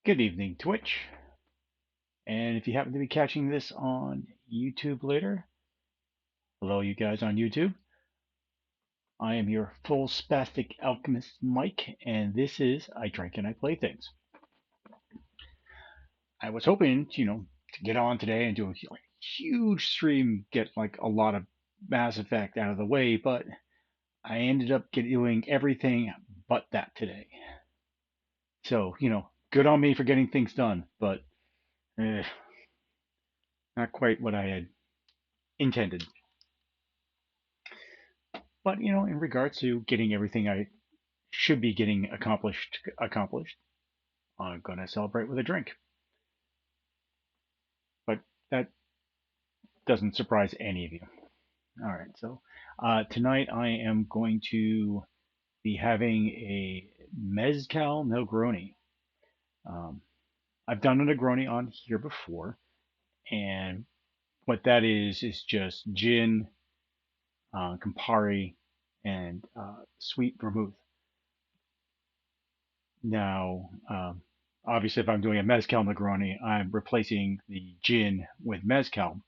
Good evening, Twitch. And if you happen to be catching this on YouTube later, hello, you guys on YouTube. I am your full spastic alchemist, Mike, and this is I Drink and I Play Things. I was hoping, to get on today and do a huge stream, get like a lot of Mass Effect out of the way, but I ended up doing everything but that today. So, good on me for getting things done, but eh, not quite what I had intended. But in regards to getting everything I should be getting accomplished, I'm gonna celebrate with a drink. But that doesn't surprise any of you. All right, so tonight I am going to be having a mezcal Negroni. Um, I've done a Negroni on here before, and what that is just gin, Campari, and sweet vermouth. Now, obviously, if I'm doing a mezcal Negroni, I'm replacing the gin with mezcal.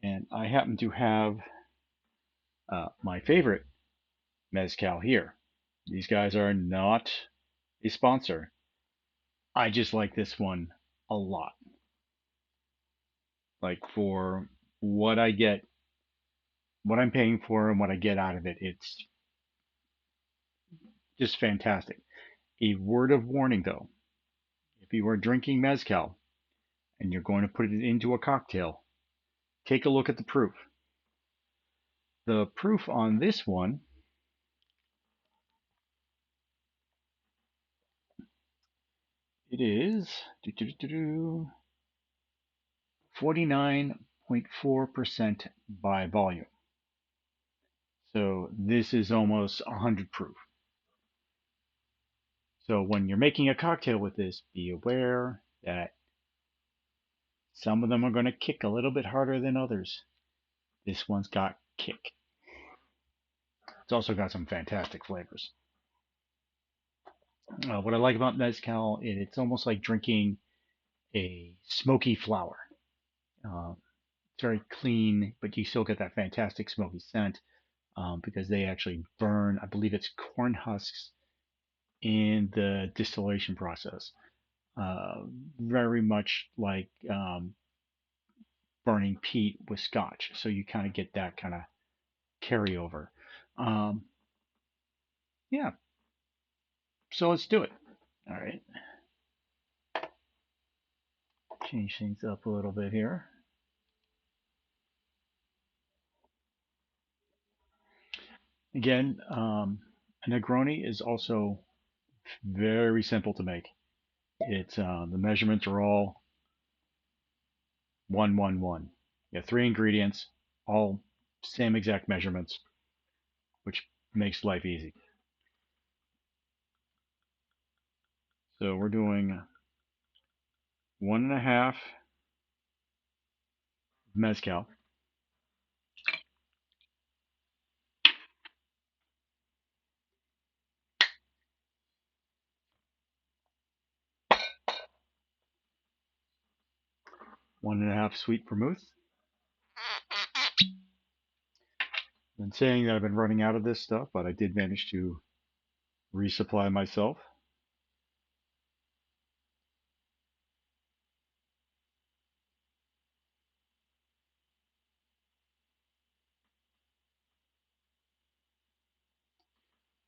And I happen to have my favorite mezcal here. These guys are not a sponsor. I just like this one a lot. Like for what I get, what I'm paying for, and what I get out of it, it's just fantastic. A word of warning though, if you are drinking mezcal and you're going to put it into a cocktail, take a look at the proof. The proof on this one, it is 49.4% by volume. So this is almost 100 proof. So when you're making a cocktail with this, be aware that some of them are going to kick a little bit harder than others. This one's got kick. It's also got some fantastic flavors. What I like about mezcal, it's almost like drinking a smoky flower. Uh, it's very clean, but you still get that fantastic smoky scent because they actually burn, I believe it's corn husks in the distillation process. Uh, Very much like burning peat with scotch. So you kind of get that kind of carryover. Um, yeah, so let's do it. All right, change things up a little bit here. Again, a Negroni is also very simple to make. It's the measurements are all 1, 1, 1. You have three ingredients, all same exact measurements, which makes life easy. So we're doing 1.5 mezcal, 1.5 sweet vermouth. Been saying that I've been running out of this stuff, but I did manage to resupply myself.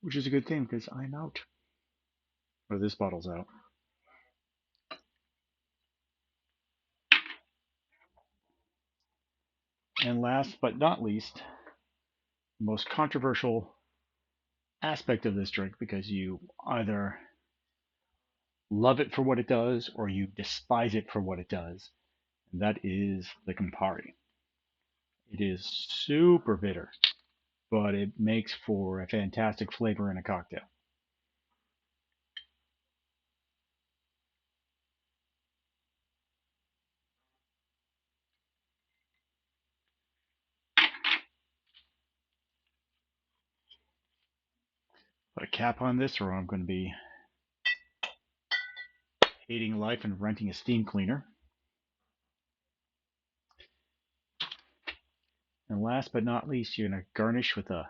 Which is a good thing because I'm out. Or this bottle's out. And last but not least, the most controversial aspect of this drink because you either love it for what it does or you despise it for what it does. And that is the Campari. It is super bitter, but it makes for a fantastic flavor in a cocktail. Put a cap on this or I'm going to be hating life and renting a steam cleaner. And last but not least, you're going to garnish with a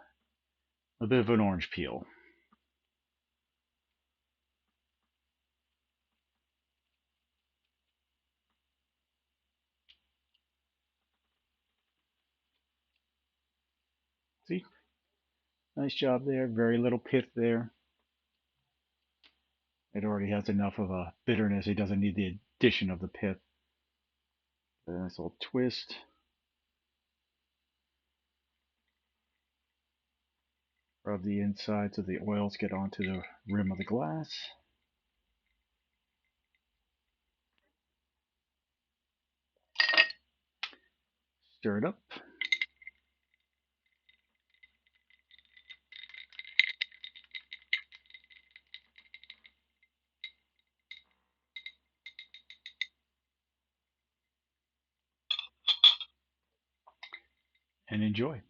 bit of an orange peel. See? Nice job there. Very little pith there. It already has enough of a bitterness. It doesn't need the addition of the pith. A nice little twist. Rub the inside so the oils get onto the rim of the glass. Stir it up. And enjoy.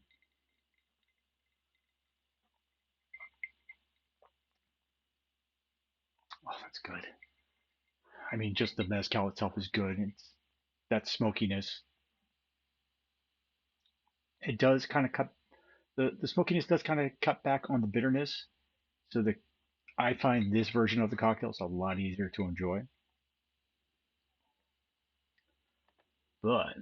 Oh, that's good. I mean, just the mezcal itself is good. It's that smokiness. It does kind of cut the smokiness does kind of cut back on the bitterness. So I find this version of the cocktail is a lot easier to enjoy. But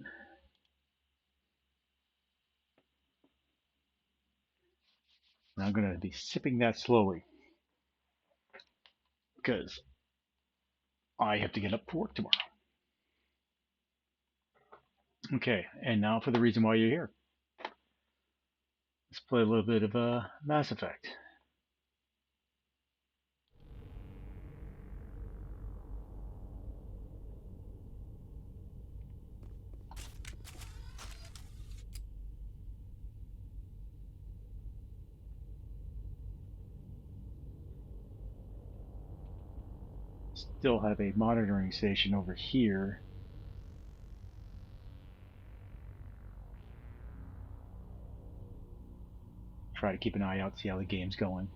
I'm going to be sipping that slowly because I have to get up for work tomorrow. Okay, and now for the reason why you're here. Let's play a little bit of Mass Effect. Still have a monitoring station over here. Try to keep an eye out, see how the game's going.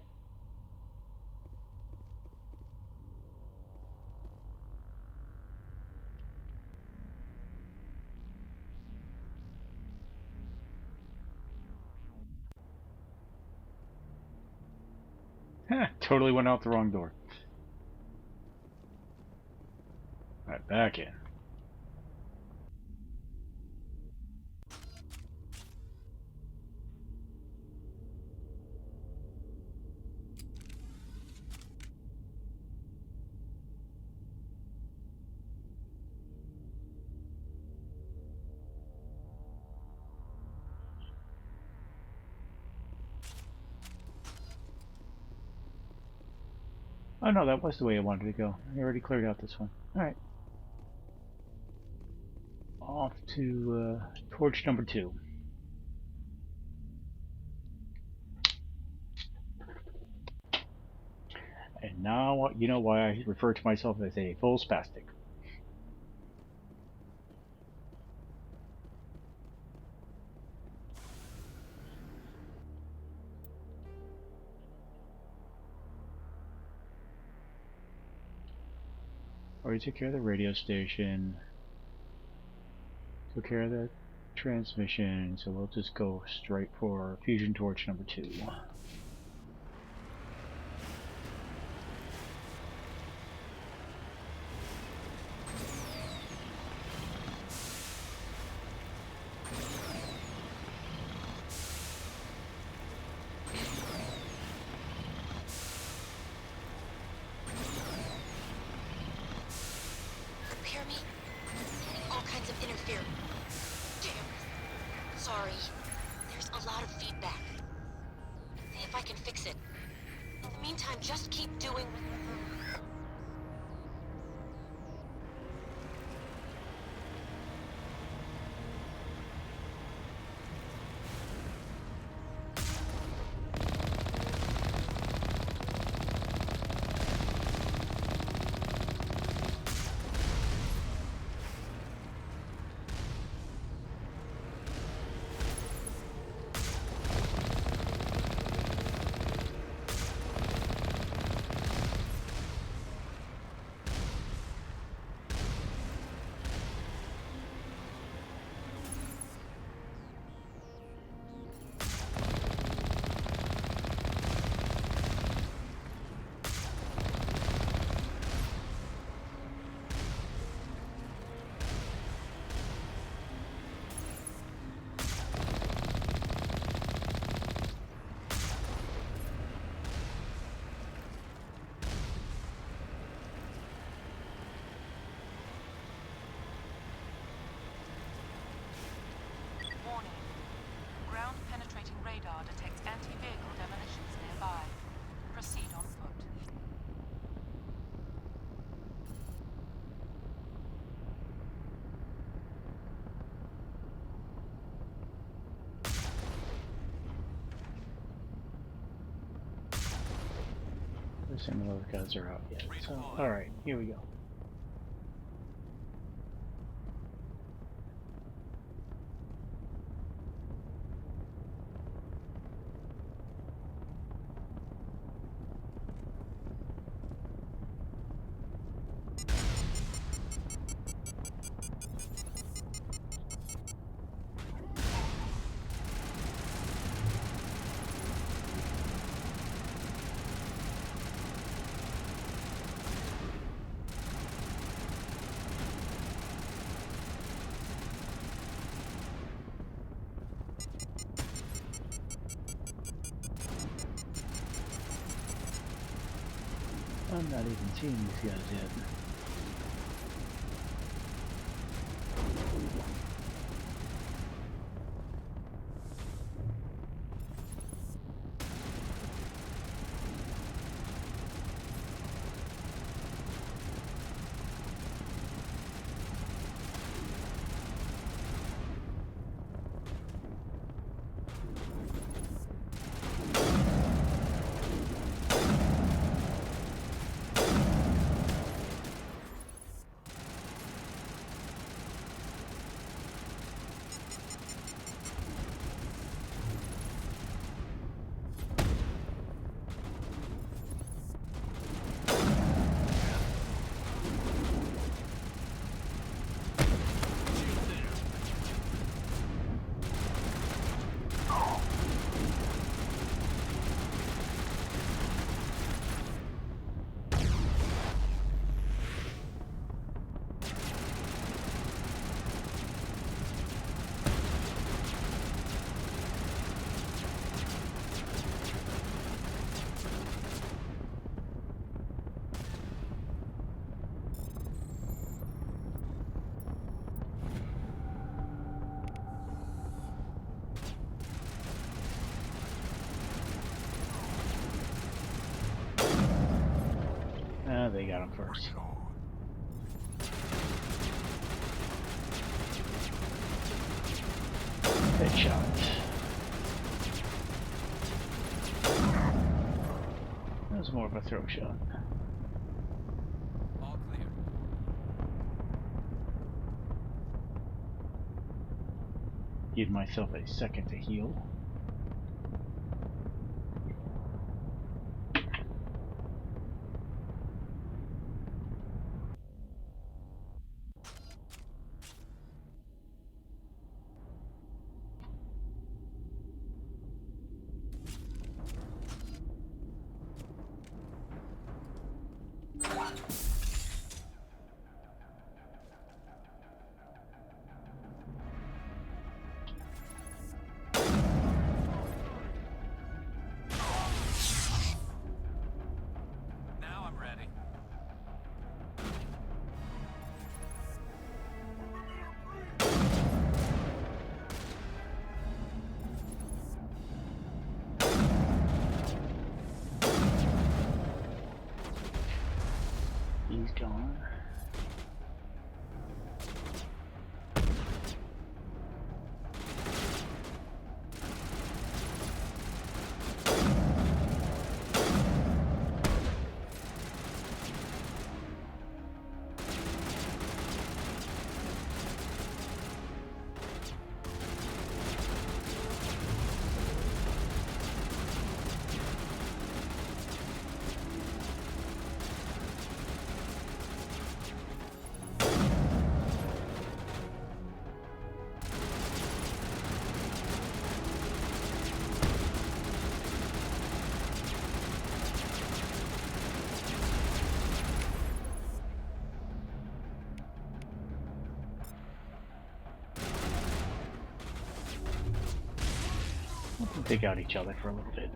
Totally went out the wrong door. Alright, back in. Oh no, that was the way I wanted to go. I already cleared out this one. Alright. Off to torch number 2. And now you know why I refer to myself as a full spastic. Already took care of the radio station. Took care of the transmission, so we'll just go straight for fusion torch number 2. Hear me? Getting all kinds of interference. Damn. Sorry. There's a lot of feedback. See if I can fix it. In the meantime, just keep doing... Some of those guys are out yet. So, alright, here we go. I'm not even seeing these guys yet. They got him first. Headshot. That was more of a throw shot. All clear. Give myself a second to heal. Now I'm ready. He's gone. We'll take out each other for a little bit.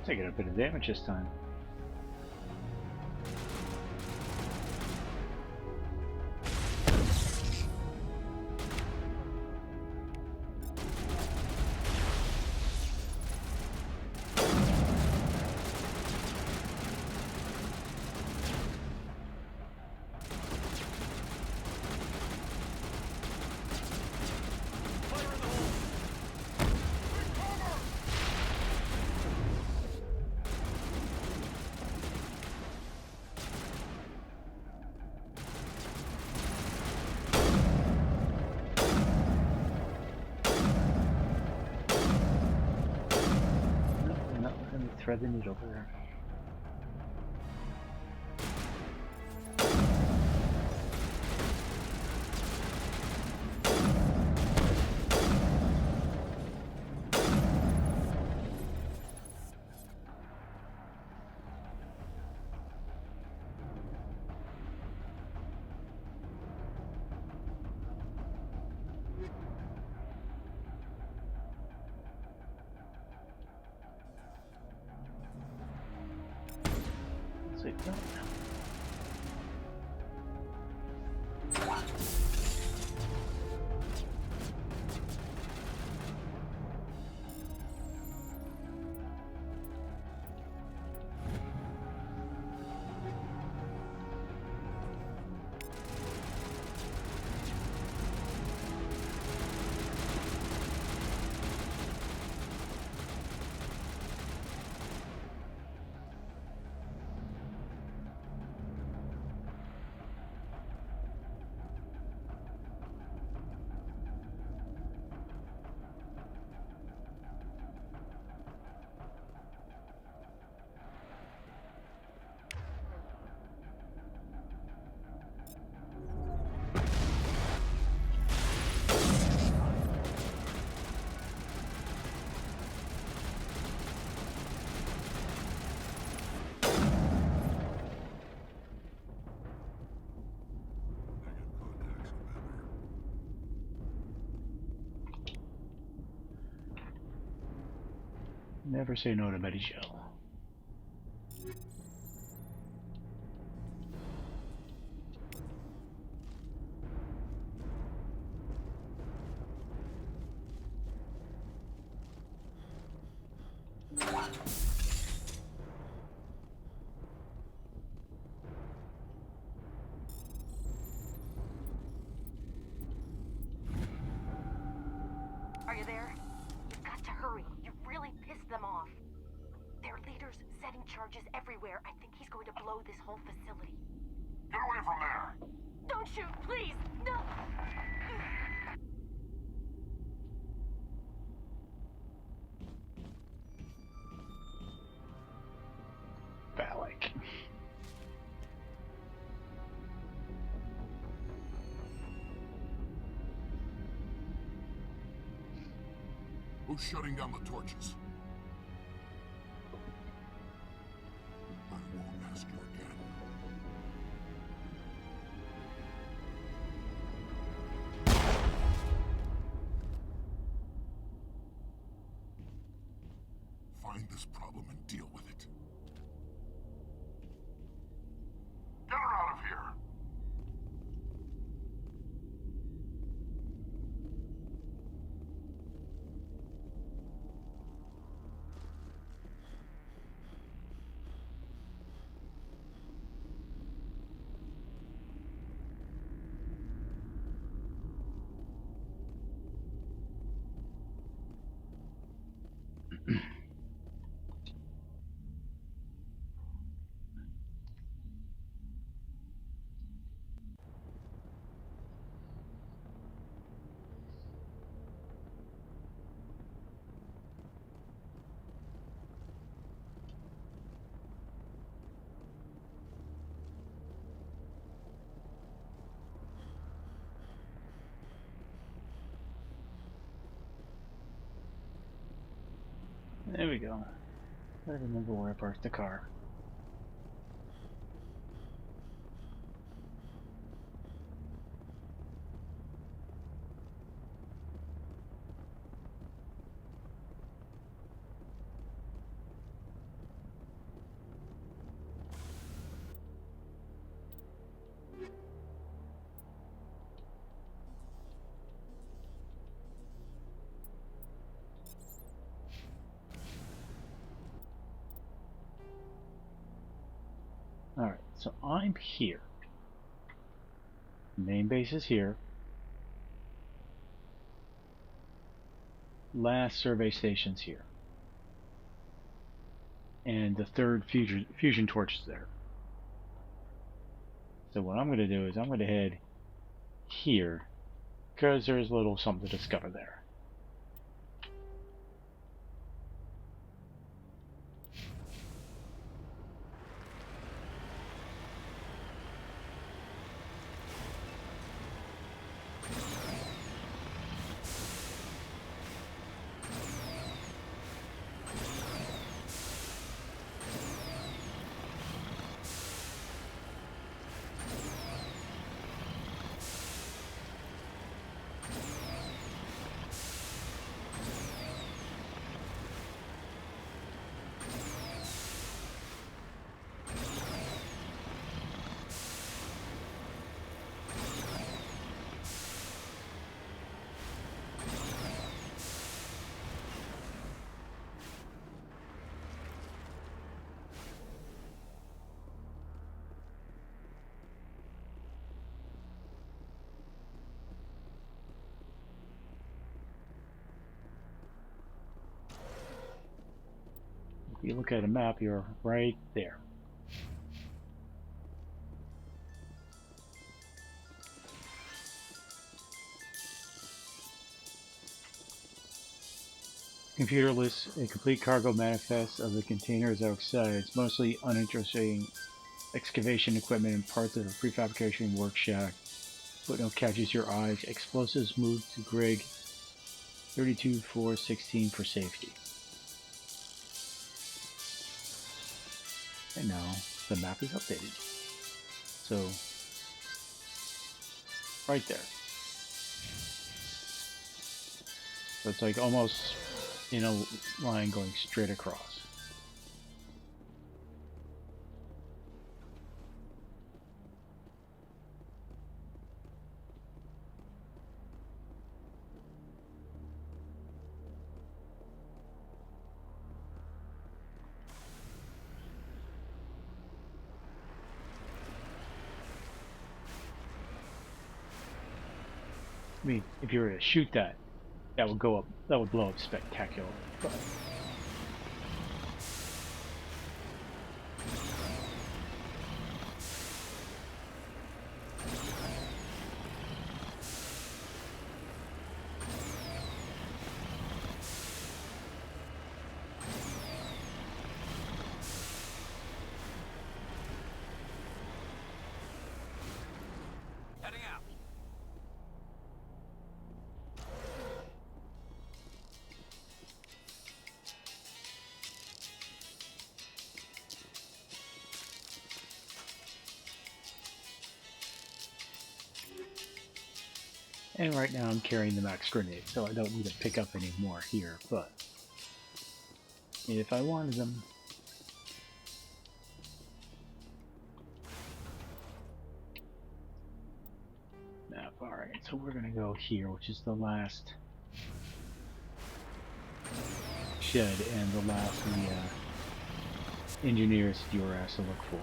Taking a bit of damage this time. Not letting me thread the needle there. So, no. Never say no to Medishell. Are you there? You've got to hurry. You really pissed them off. Their leader's setting charges everywhere. I think he's going to blow this whole facility. Get away from there! Don't shoot, please! No! Phallic. Who's shutting down the torches? I won't ask you again. Find this problem and deal with it. Get her out of here! There we go. I remember where I parked the car. So I'm here. Main base is here. Last survey station's here. And the third fusion torch is there. So what I'm going to do is I'm going to head here, because there's a little something to discover there. If you look at a map, you're right there. Computer lists a complete cargo manifest of the containers outside. It's mostly uninteresting excavation equipment and parts of a prefabrication work shack. Footnote catches your eyes. Explosives moved to Grig 32-4-16 for safety. And now the map is updated. So, right there. So it's like almost in a line going straight across. I mean, if you were to shoot that, that would go up, that would blow up spectacularly. But Heading out. and right now I'm carrying the max grenade, so I don't need to pick up any more here, but if I wanted them. Alright, so we're gonna go here, which is the last shed and the last of the engineers you were asked to look for.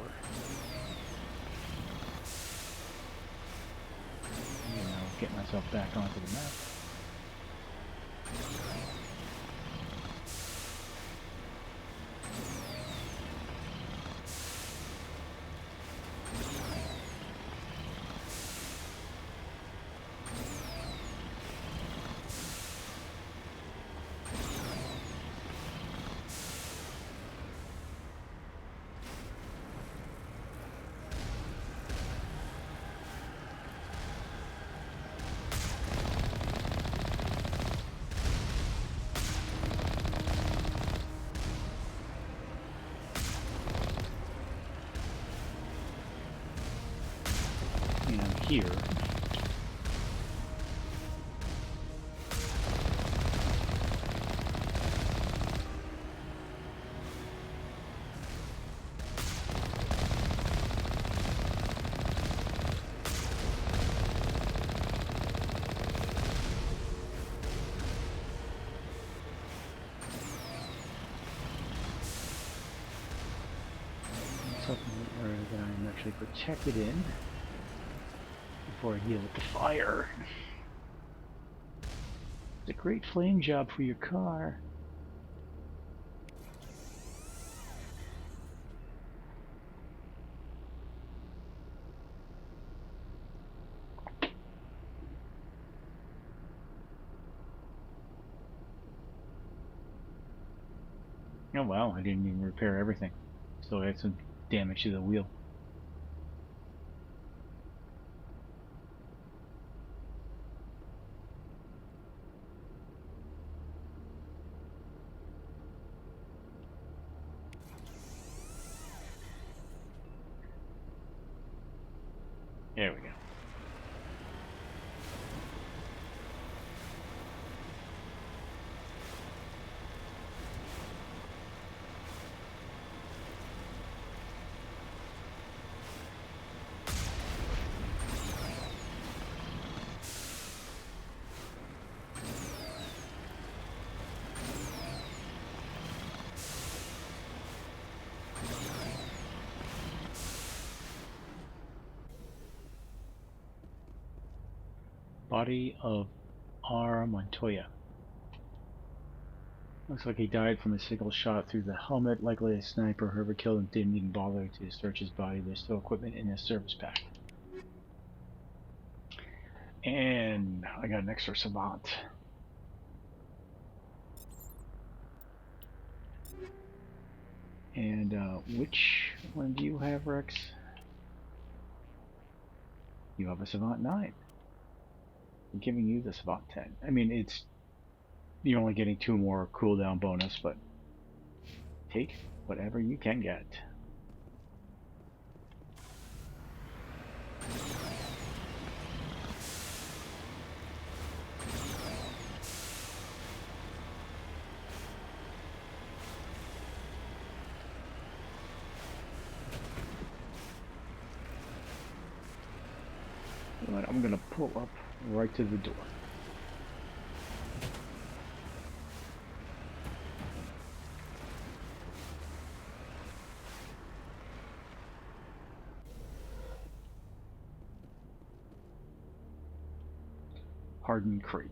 You know, get myself back onto the map. And here. Something that I'm not actually protect it in before I deal with the fire. It's a great flame job for your car. Oh wow, I didn't even repair everything. Still had some damage to the wheel. There we go. Body of R. Montoya. Looks like he died from a single shot through the helmet. Likely a sniper. Whoever killed him didn't even bother to search his body. There's still equipment in his service pack. And I got an extra savant. And which one do you have, Rex? You have a savant 9. I'm giving you the savant 10. I mean, it's you're only getting 2 more cooldown bonus, but take whatever you can get. But I'm gonna pull up right to the door. Hardened crate.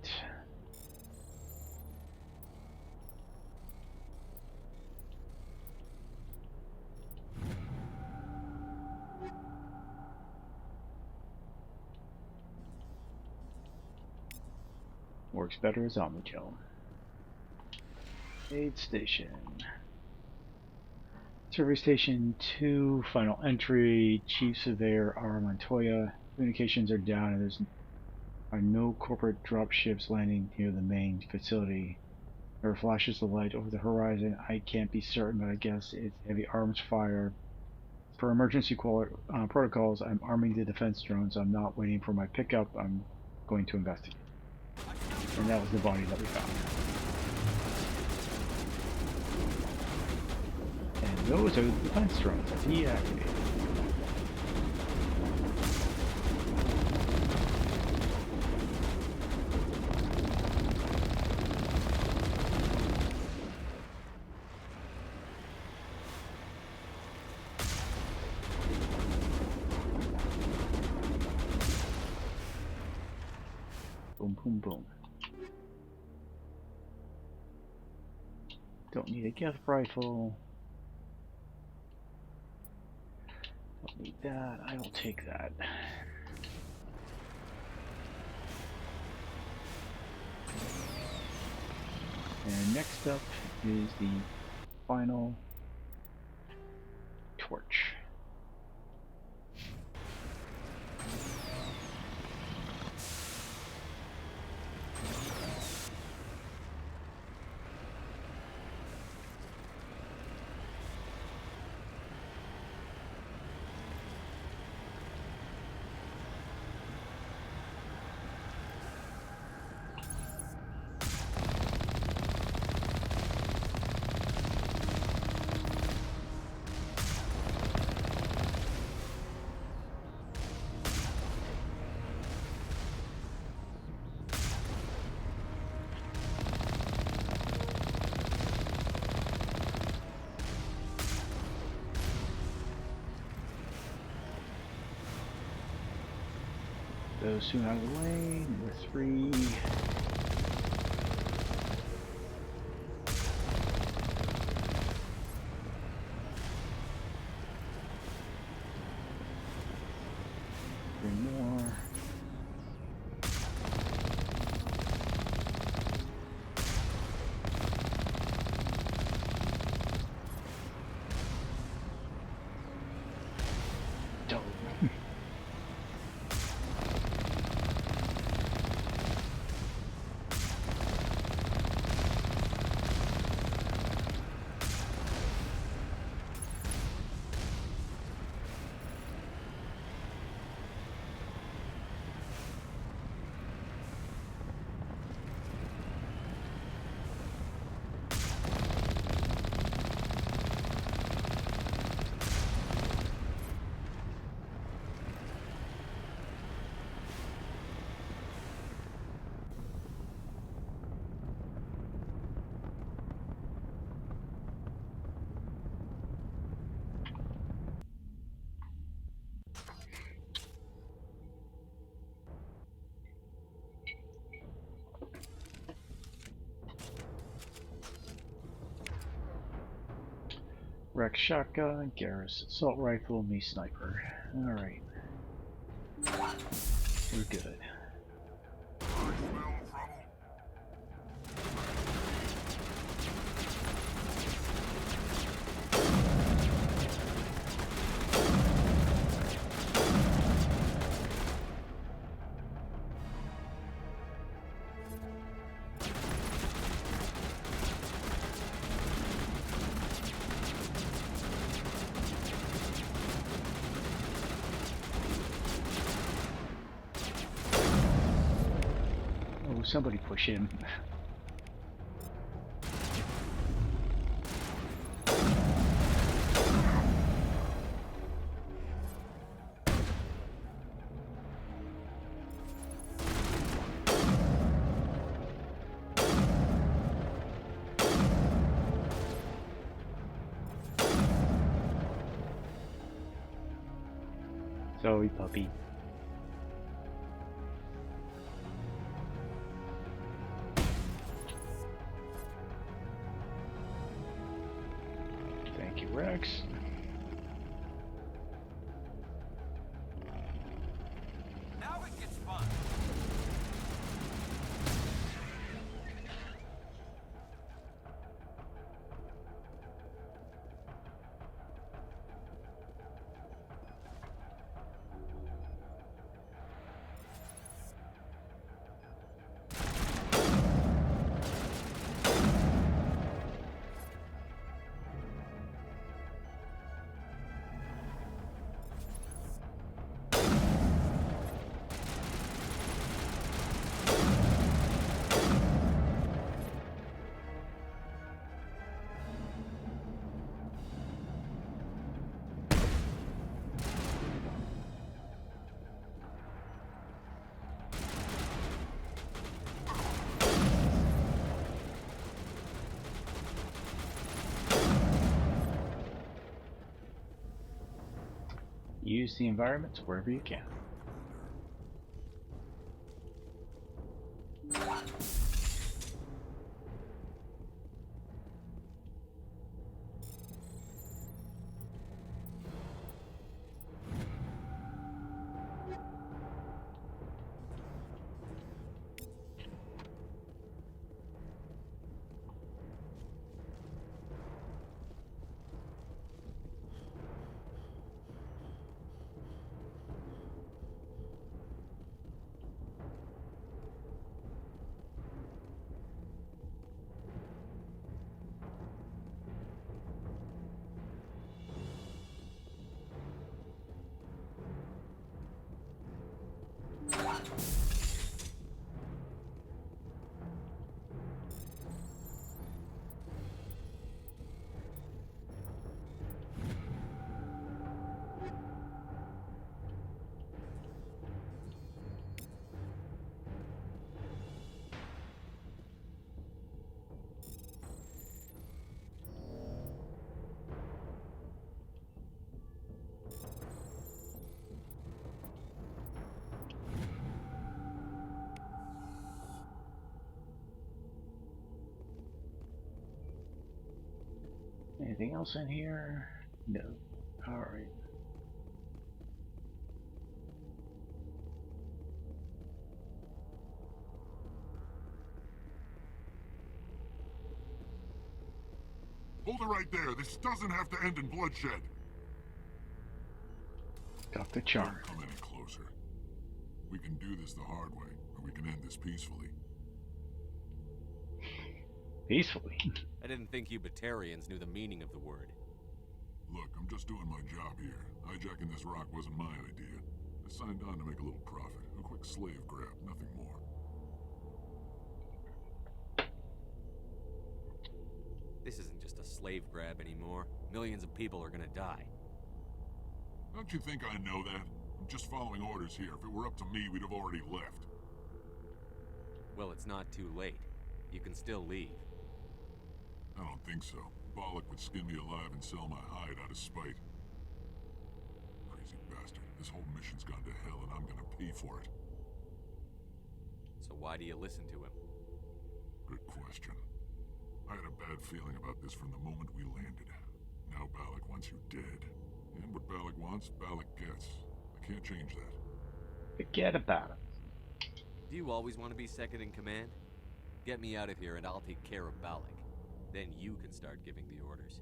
Works better as Omnigel. Aid station. Service station 2, final entry. Chief Surveyor R. Montoya. Communications are down and there's are no corporate dropships landing near the main facility. There flashes of light over the horizon. I can't be certain, but I guess it's heavy arms fire. For emergency protocols, I'm arming the defense drones. I'm not waiting for my pickup. I'm going to investigate. And that was the body that we found. And those are the defense drones that he activated. Boom, boom, boom. Don't need a gift rifle. Don't need that. I will take that. And next up is the final torch. those soon out of the way. Number 3. Three more. Dope. Rex shotgun, Garrus assault rifle, me sniper. Alright. We're good. I smell trouble. Oh, somebody push him. Sorry, puppy. Thank you, Rex. Now it gets fun. Use the environment wherever you can. Anything else in here? No. Alright. Hold it right there. This doesn't have to end in bloodshed. Dr. Charm. Don't come any closer. We can do this the hard way, or we can end this peacefully. Peacefully. I didn't think you Batarians knew the meaning of the word. Look, I'm just doing my job here. Hijacking this rock wasn't my idea. I signed on to make a little profit. A quick slave grab, nothing more. This isn't just a slave grab anymore. Millions of people are gonna die. Don't you think I know that? I'm just following orders here. If it were up to me, we'd have already left. Well, it's not too late. You can still leave. I don't think so. Balak would skin me alive and sell my hide out of spite. Crazy bastard. This whole mission's gone to hell and I'm gonna pay for it. So why do you listen to him? Good question. I had a bad feeling about this from the moment we landed. Now Balak wants you dead. And what Balak wants, Balak gets. I can't change that. Forget about it. Do you always want to be second in command? Get me out of here and I'll take care of Balak. Then you can start giving the orders.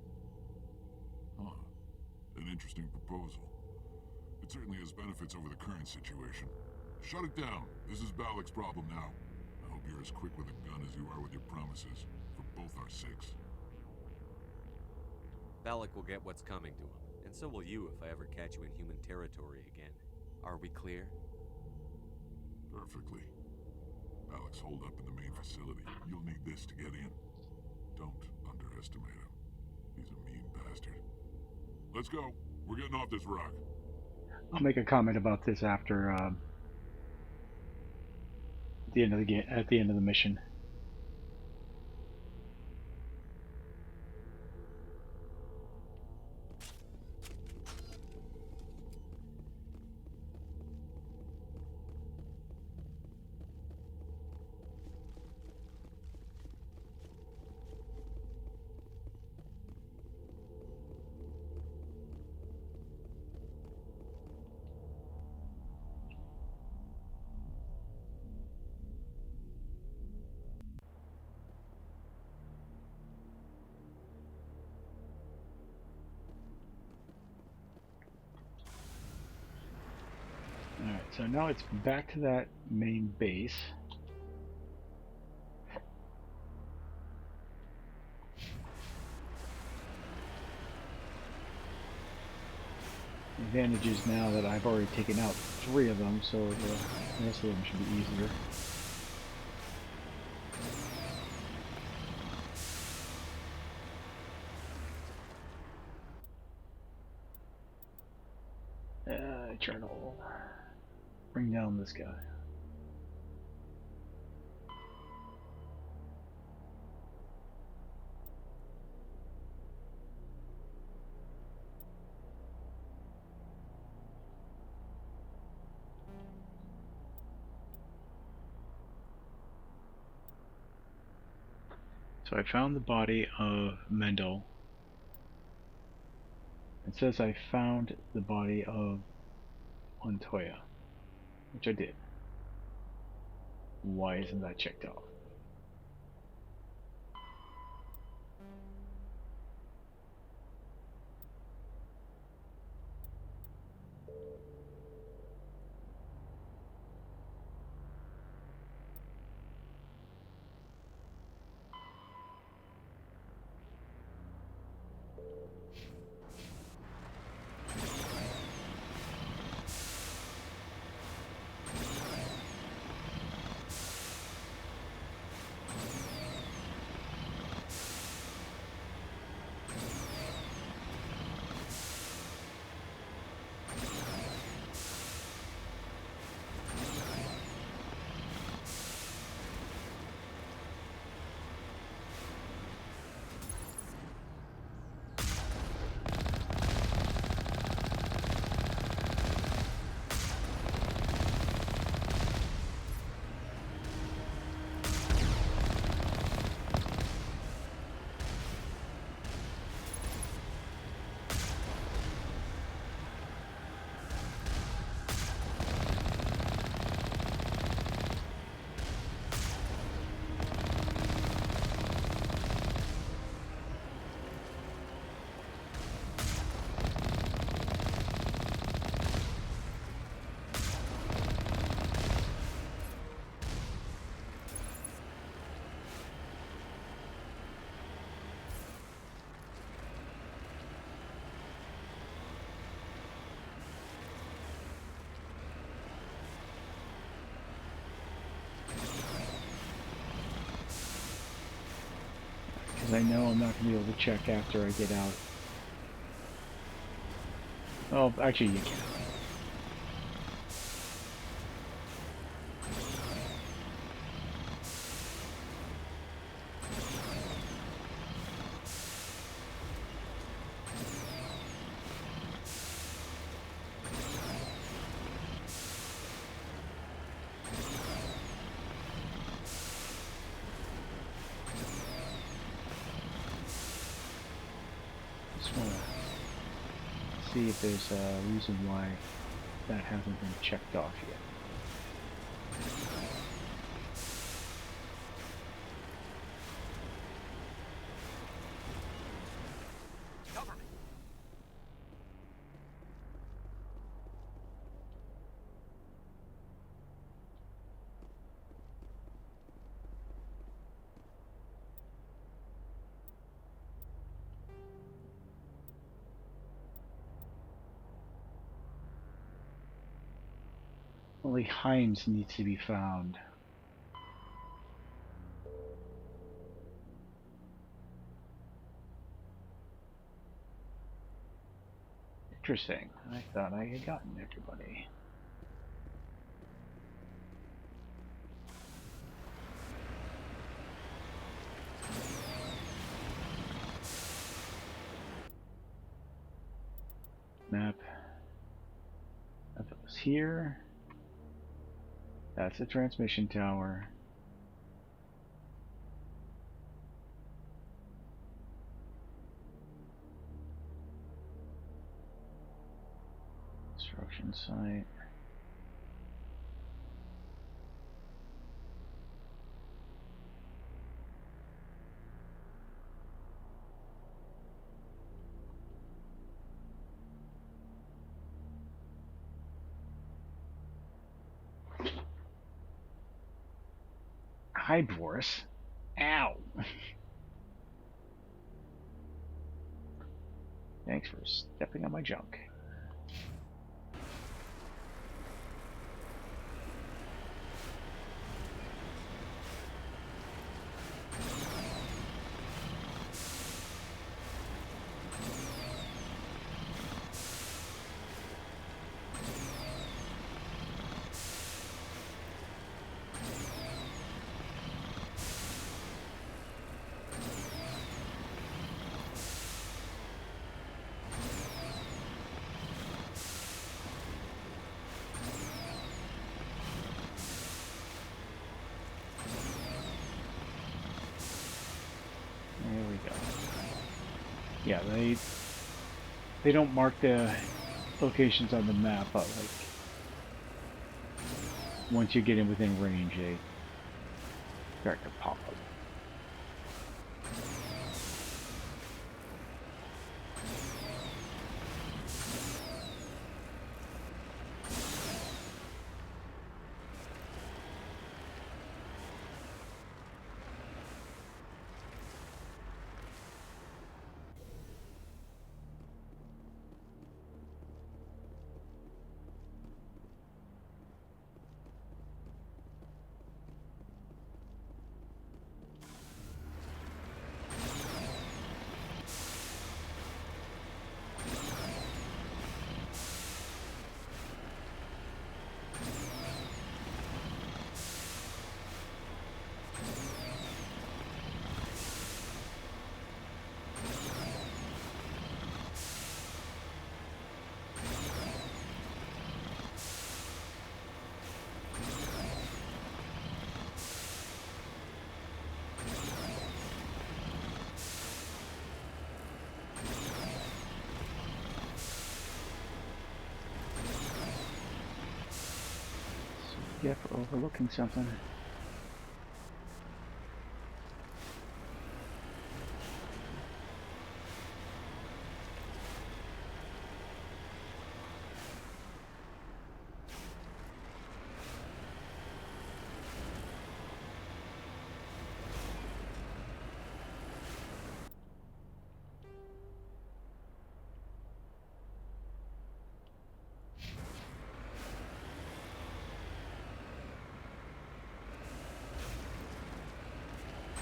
Huh. An interesting proposal. It certainly has benefits over the current situation. Shut it down. This is Balak's problem now. I hope you're as quick with a gun as you are with your promises. For both our sakes. Balak will get what's coming to him. And so will you if I ever catch you in human territory again. Are we clear? Perfectly. Balak's holed up in the main facility. You'll need this to get in. Don't underestimate him. He's a mean bastard. Let's go. We're getting off this rock. I'll make a comment about this after the end of the game, at the end of the mission. Alright, so now it's back to that main base. The advantage is now that I've already taken out 3 of them, so the rest of them should be easier. Eternal. Bring down this guy. So I found the body of Mendel. It says I found the body of Montoya, which I did. Why isn't that checked off? because I know I'm not going to be able to check after I get out. Oh, actually you can. Just want to see if there's a reason why that hasn't been checked off yet. Cover me. Only Himes needs to be found. Interesting. I thought I had gotten everybody. Map. If it was here, that's the transmission tower. Construction site. Hi, Boris. Ow! Thanks for stepping on my junk. There we go. Yeah, they don't mark the locations on the map, but like once you get in within range, they start to pop up. Yeah, for overlooking something.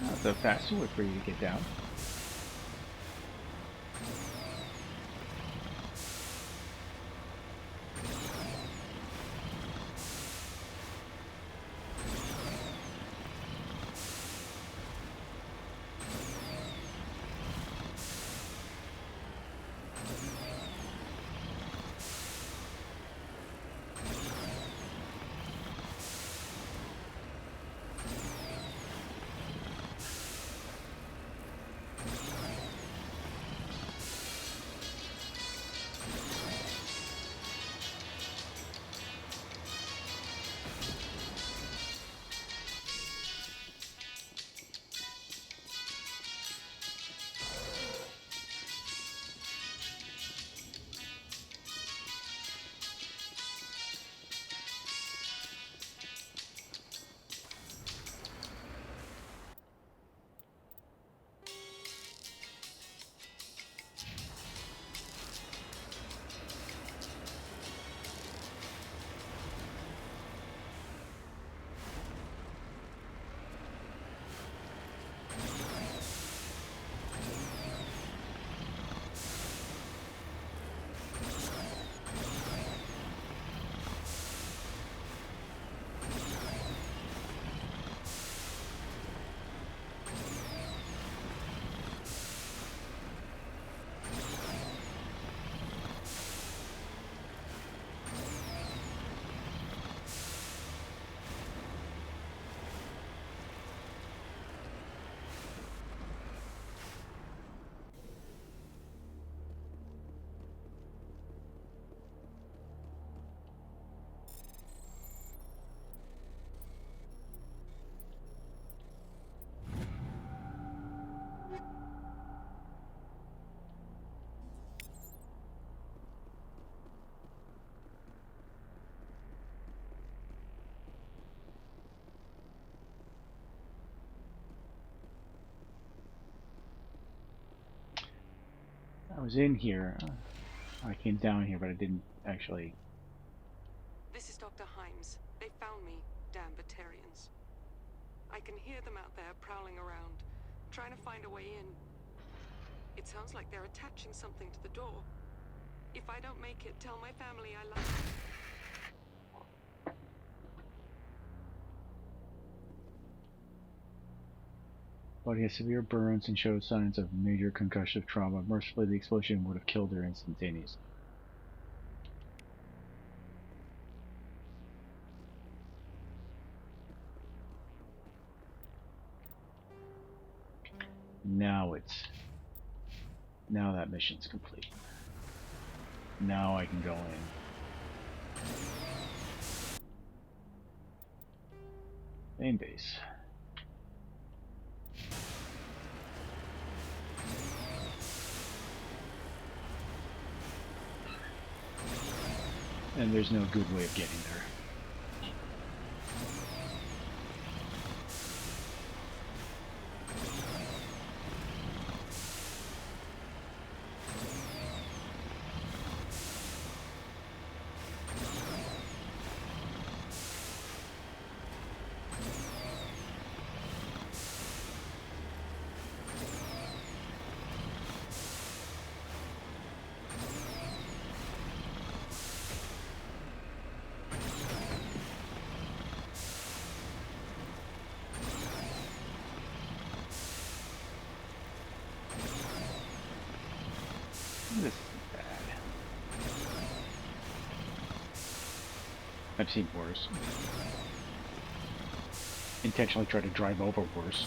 That's a faster way for you to get down. was in here. I came down here, but I didn't actually. This is Dr. Himes. They found me, damn Batarians. I can hear them out there prowling around, trying to find a way in. It sounds like they're attaching something to the door. If I don't make it, tell my family I love them. Body has severe burns and showed signs of major concussive trauma. Mercifully, the explosion would have killed her instantaneously. Now that mission's complete. Now I can go in. Main base. And there's no good way of getting there. This is bad. I've seen worse. Intentionally try to drive over worse.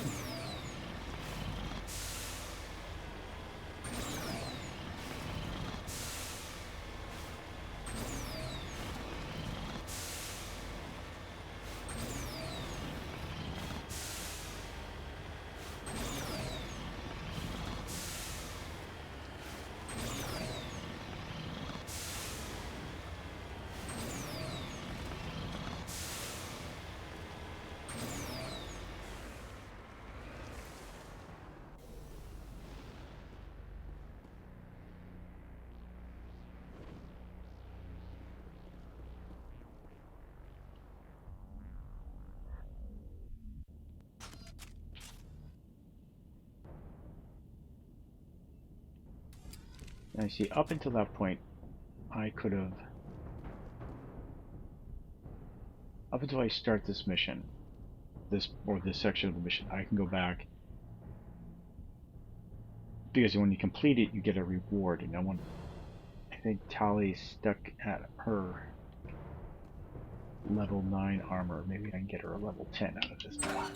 And I see up until that point, I could have, up until I start this mission, this section of the mission, I can go back, because when you complete it, you get a reward. And I think Tali's stuck at her level 9 armor. Maybe I can get her a level 10 out of this now.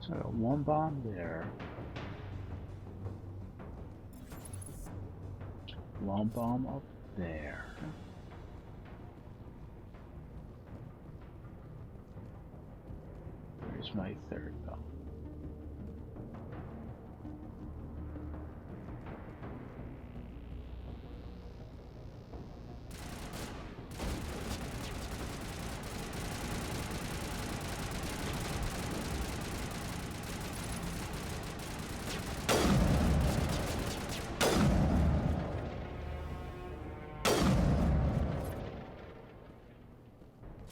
So I got one bomb there. One bomb up there. Where's my third bomb?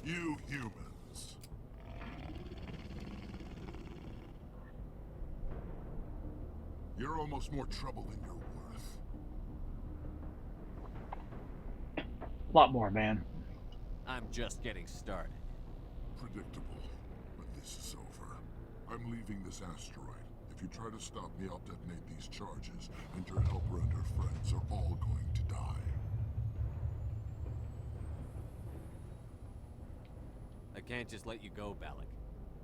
You humans. You're almost more trouble than you're worth. A lot more, man. I'm just getting started. Predictable, but this is over. I'm leaving this asteroid. If you try to stop me, I'll detonate these charges, and your helper and her friends are all going to die. I can't just let you go, Balak.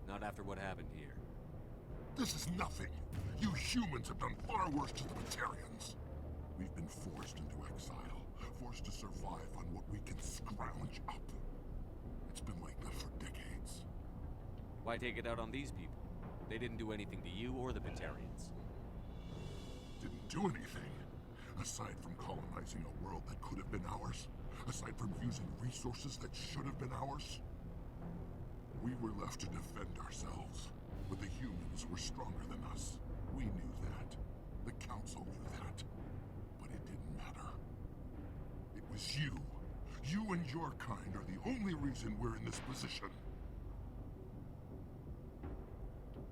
Not after what happened here. This is nothing. You humans have done far worse to the Batarians. We've been forced into exile, forced to survive on what we can scrounge up. It's been like that for decades. Why take it out on these people? They didn't do anything to you or the Batarians. Didn't do anything. Aside from colonizing a world that could have been ours. Aside from using resources that should have been ours. We were left to defend ourselves. But the humans were stronger than us. We knew that. The Council knew that. But it didn't matter. It was you. You and your kind are the only reason we're in this position.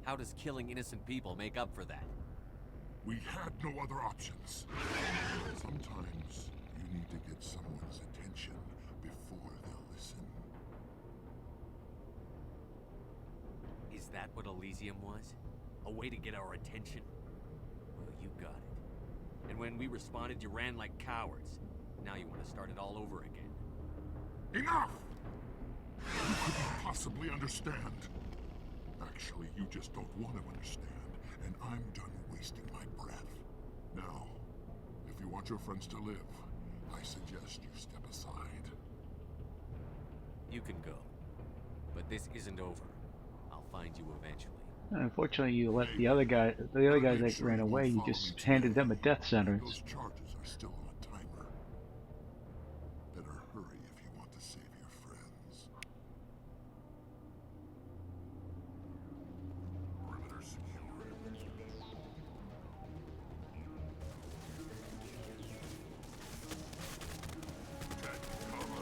How does killing innocent people make up for that? We had no other options. Sometimes you need to get someone's attention before they'll listen. Is that what Elysium was? A way to get our attention? Well, you got it. And when we responded, you ran like cowards. Now you want to start it all over again. Enough! You couldn't possibly understand. Actually, you just don't want to understand, and I'm done wasting my breath. Now, if you want your friends to live, I suggest you step aside. You can go. But this isn't over. I'll find you eventually. Unfortunately, you let the other guys that ran away, you just handed them a death sentence. Those charges are still on a timer. Better hurry if you want to save your friends. Perimeter secure. Take cover.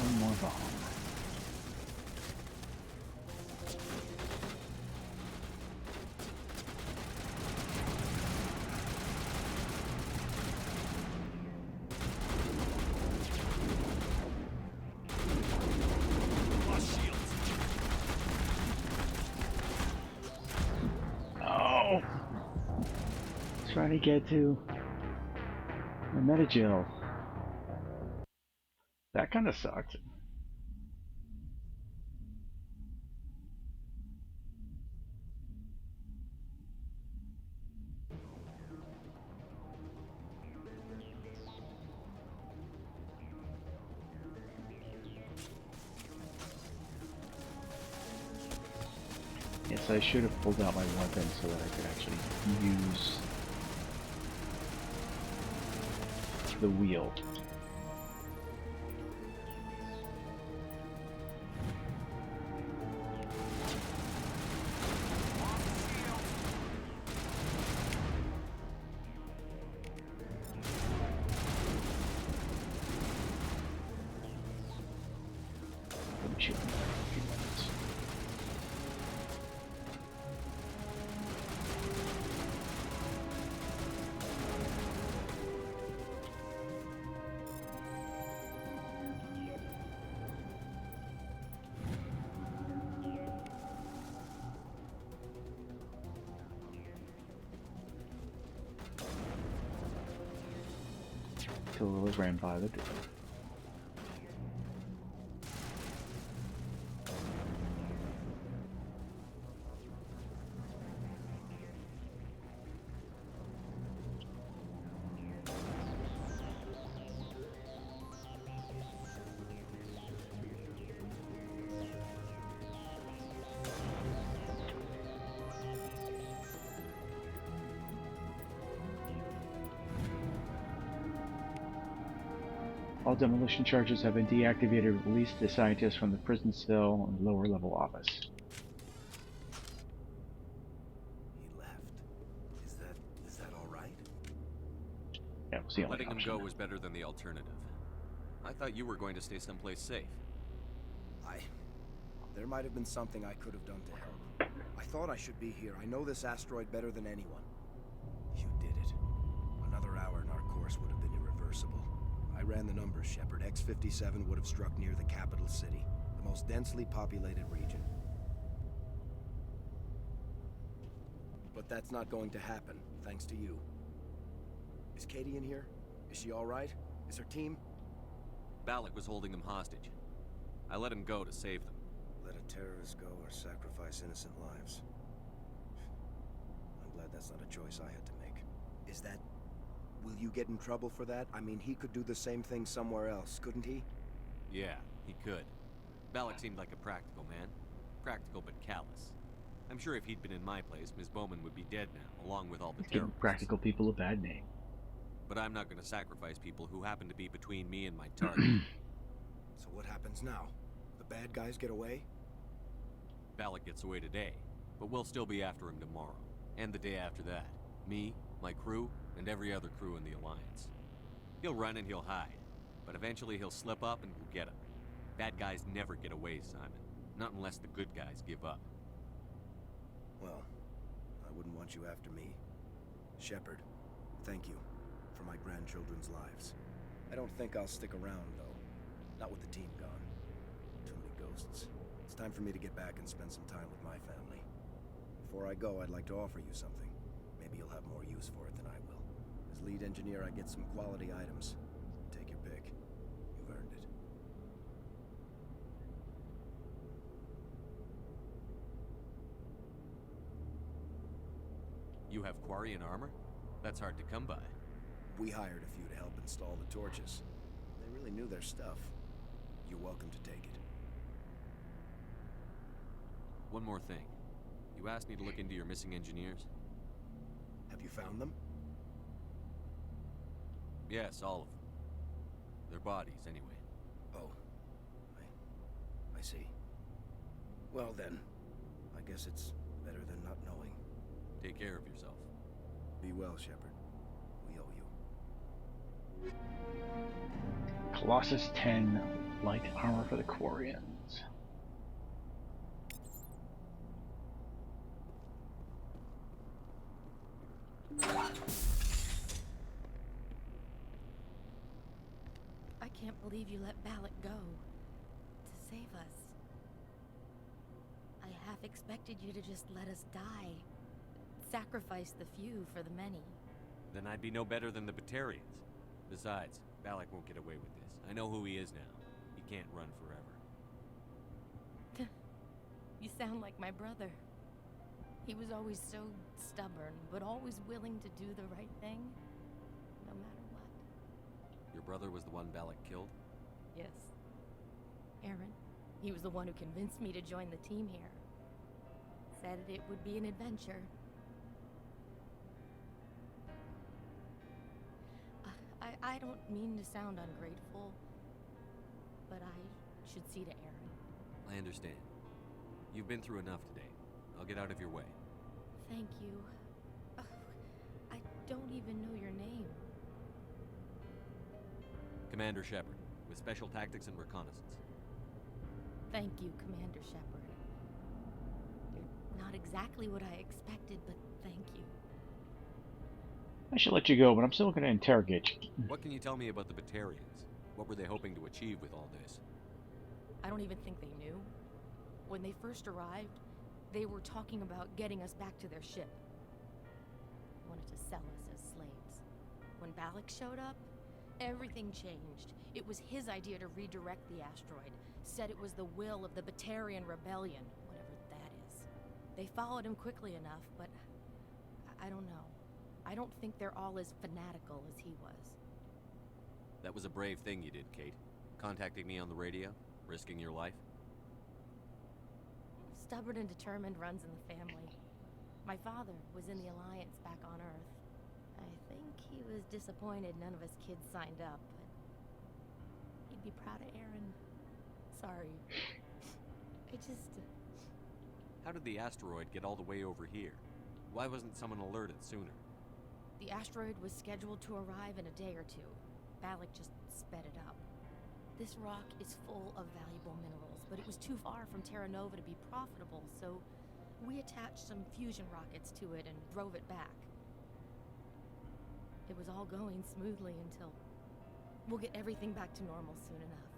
One more bomb. Oh! Trying to get to the Metagil. That kind of sucks. Yes, I should have pulled out my weapon so that I could actually use the wheel. shoot him for a few minutes. Totally ran by the door. All demolition charges have been deactivated. Release the scientist from the prison cell in the lower level office. He left. Is that all right? Yeah, we'll see. Letting him go was better than the alternative. I thought you were going to stay someplace safe. There might have been something I could have done to help. I thought I should be here. I know this asteroid better than anyone. You did it. Another hour and our course would have been irreversible. I ran the numbers, Shepard. X-57 would have struck near the capital city, the most densely populated region. But that's not going to happen, thanks to you. Is Katie in here? Is she all right? Is her team? Balak was holding them hostage. I let him go to save them. Let a terrorist go or sacrifice innocent lives. I'm glad that's not a choice I had to make. Is that... Will you get in trouble for that? I mean, he could do the same thing somewhere else, couldn't he? Yeah, he could. Balak seemed like a practical man. Practical but callous. I'm sure if he'd been in my place, Ms. Bowman would be dead now, along with all the Giving terrorists. practical people a bad name. But I'm not going to sacrifice people who happen to be between me and my target. So what happens now? The bad guys get away? Balak gets away today, but we'll still be after him tomorrow. And the day after that. Me, my crew, and every other crew in the Alliance. He'll run and he'll hide, but eventually he'll slip up and we'll get him. Bad guys never get away, Simon. Not unless the good guys give up. Well, I wouldn't want you after me. Shepard, thank you for my grandchildren's lives. I don't think I'll stick around, though. Not with the team gone. Too many ghosts. It's time for me to get back and spend some time with my family. Before I go, I'd like to offer you something. Maybe you'll have more use for it than I will. As lead engineer, I get some quality items. Take your pick. You've earned it. You have Quarian armor? That's hard to come by. We hired a few to help install the torches. They really knew their stuff. You're welcome to take it. One more thing. You asked me to look into your missing engineers? Have you found them? Yes, all of them. Their bodies, anyway. Oh. I see. Well then, I guess it's better than not knowing. Take care of yourself. Be well, Shepard. We owe you. Colossus 10 light armor for the Quarians. I can't believe you let Balak go. To save us. I half expected you to just let us die. Sacrifice the few for the many. Then I'd be no better than the Batarians. Besides, Balak won't get away with this. I know who he is now. He can't run forever. You sound like my brother. He was always so stubborn, but always willing to do the right thing, no matter what. Your brother was the one Balak killed? Yes. Aaron. He was the one who convinced me to join the team here. Said it would be an adventure. I don't mean to sound ungrateful, but I should see to Aaron. I understand. You've been through enough today. I'll get out of your way. Thank you. I don't even know your name. Commander Shepard, with Special Tactics and Reconnaissance. Thank you, Commander Shepard. You're not exactly what I expected, but thank you. I should let you go, but I'm still going to interrogate you. What can you tell me about the Batarians? What were they hoping to achieve with all this? I don't even think they knew. When they first arrived, they were talking about getting us back to their ship. They wanted to sell us as slaves. When Balak showed up, everything changed. It was his idea to redirect the asteroid. Said it was the will of the Batarian Rebellion, whatever that is. They followed him quickly enough, but I don't know. I don't think they're all as fanatical as he was. That was a brave thing you did, Kate. Contacting me on the radio, risking your life. Stubborn and determined runs in the family. My father was in the Alliance back on Earth. I think he was disappointed none of his kids signed up, but he'd be proud of Aaron. Sorry. How did the asteroid get all the way over here? Why wasn't someone alerted sooner? The asteroid was scheduled to arrive in a day or two. Balak just sped it up. This rock is full of valuable minerals, but it was too far from Terra Nova to be profitable, so we attached some fusion rockets to it and drove it back. It was all going smoothly until... We'll get everything back to normal soon enough.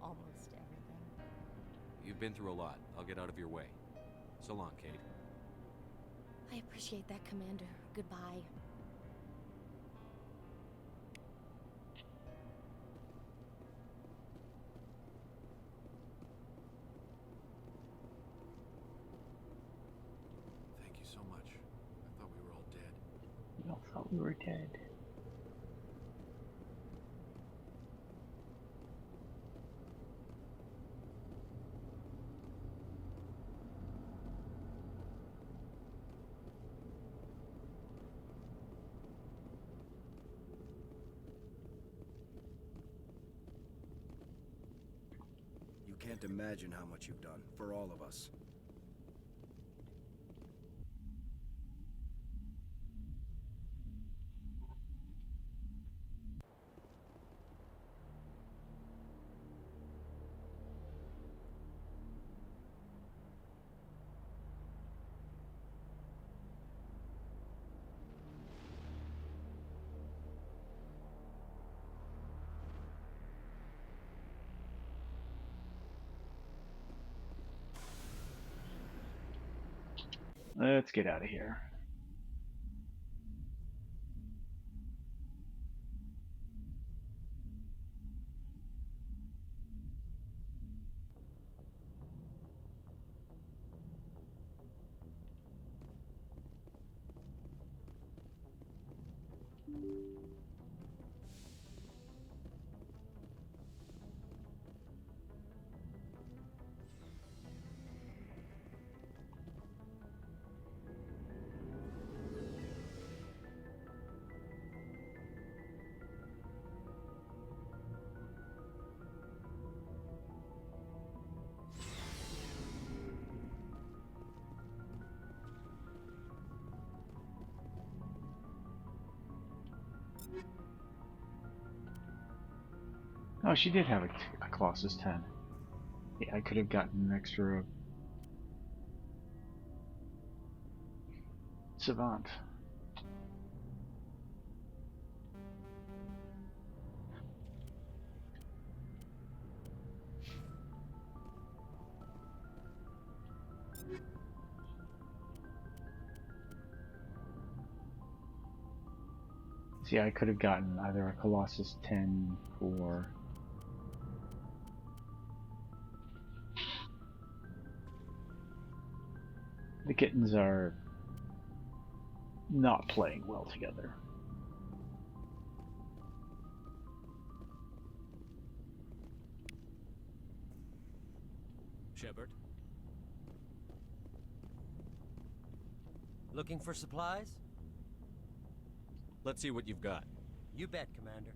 Almost everything. You've been through a lot. I'll get out of your way. So long, Kate. I appreciate that, Commander. Goodbye. Thank you so much. I thought we were all dead. We all thought we were dead. You can't imagine how much you've done for all of us. Let's get out of here. Oh, she did have a Colossus 10. Yeah, I could have gotten an extra Savant. See, I could have gotten either a Colossus 10 or the kittens are not playing well together. Shepard? Looking for supplies? Let's see what you've got. You bet, Commander.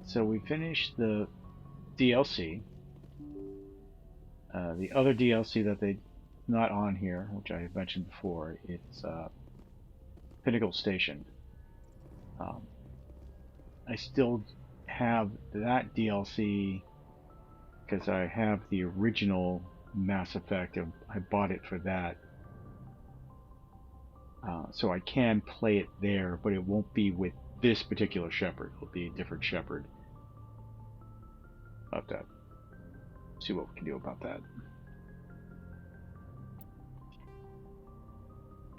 so we finished the DLC. The other DLC that they not on here, which I mentioned before, it's Pinnacle Station. I still have that DLC because I have the original Mass Effect and I bought it for that. So I can play it there, but it won't be with this particular Shepard. It'll be a different Shepard. About that. See what we can do about that.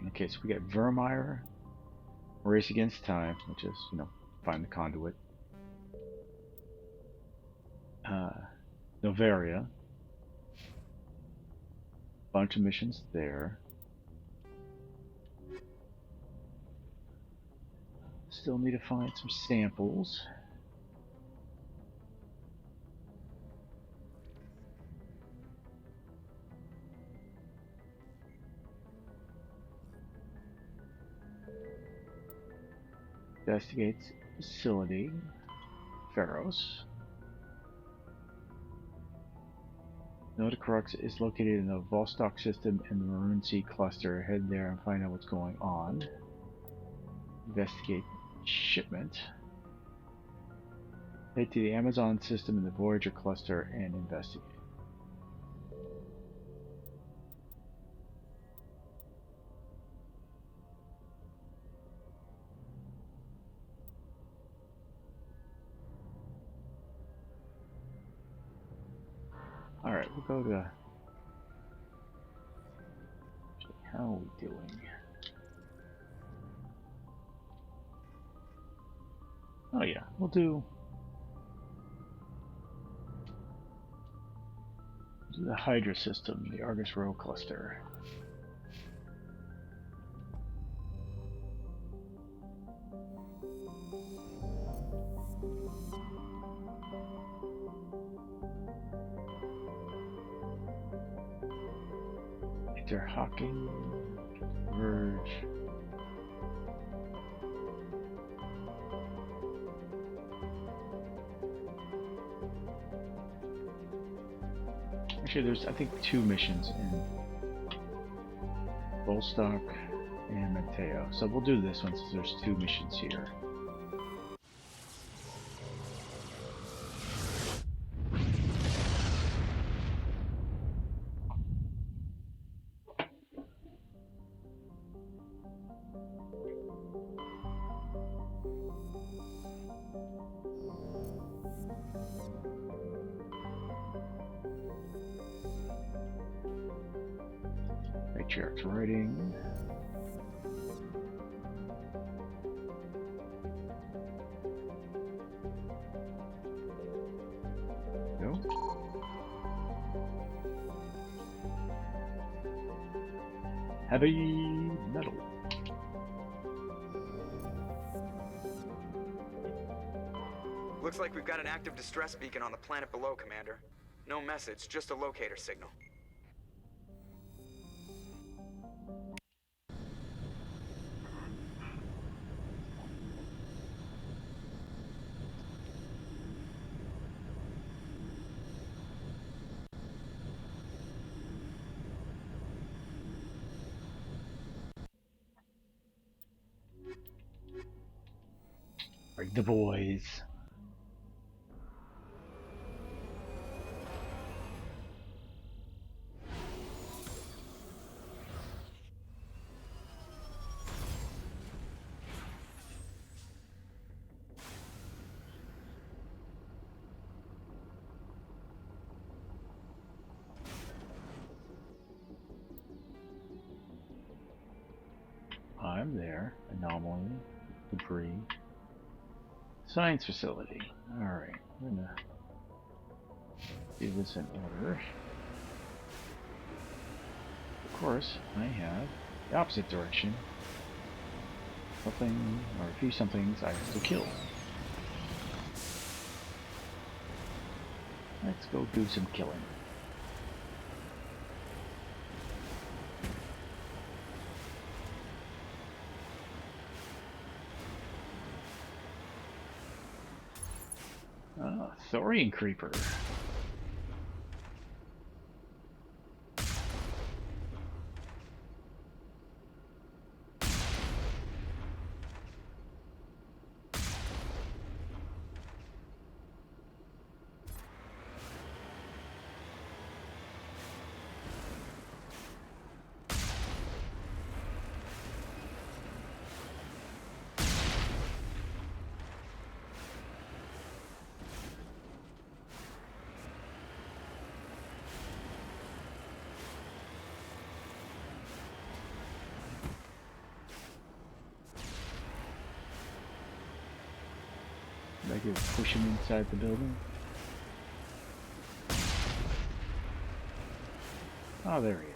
Okay, so we got Vermeer, Race Against Time, which is, you know, find the conduit. Novaria. Bunch of missions there. Still need to find some samples. Investigates facility. Pharos. Notacrux is located in the Vostok system in the Maroon Sea cluster. Head there and find out what's going on. Investigate shipment. Head to the Amazon system in the Voyager cluster and investigate. Alright, we'll go to... How are we doing? Oh yeah, we'll do the Hydra system, the Argus Row cluster. Victor Hawking, Verge. Actually, there's, I think, 2 missions in Volstock and Mateo. So we'll do this one since there's 2 missions here. Matriarch's writing. No. Heavy metal. Looks like we've got an active distress beacon on the planet below, Commander. No message, just a locator signal. Bring the boys. I'm there. Anomaly. Debris. Science facility. Alright, I'm gonna do this in order. Of course, I have the opposite direction. Something, or a few somethings I have to kill. Let's go do some killing. Oh, Thorian Creeper. I could push him inside the building. Oh, there he is.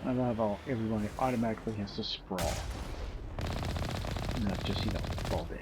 I love how everyone automatically has to sprawl. Not just, fall dead.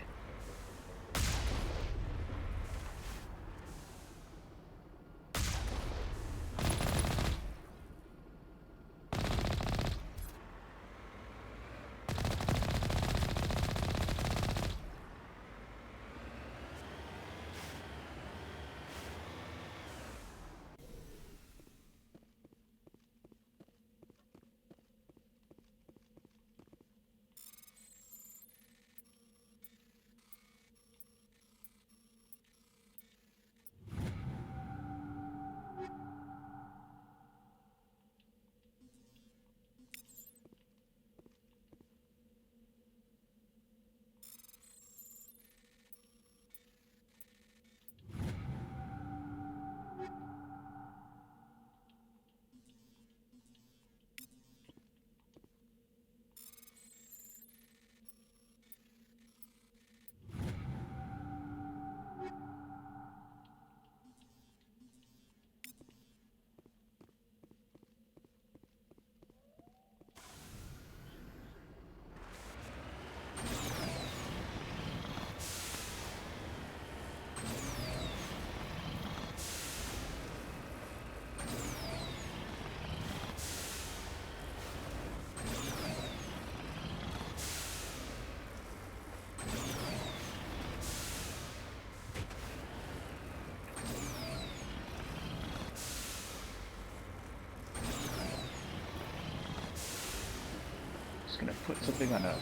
Just gonna put something on a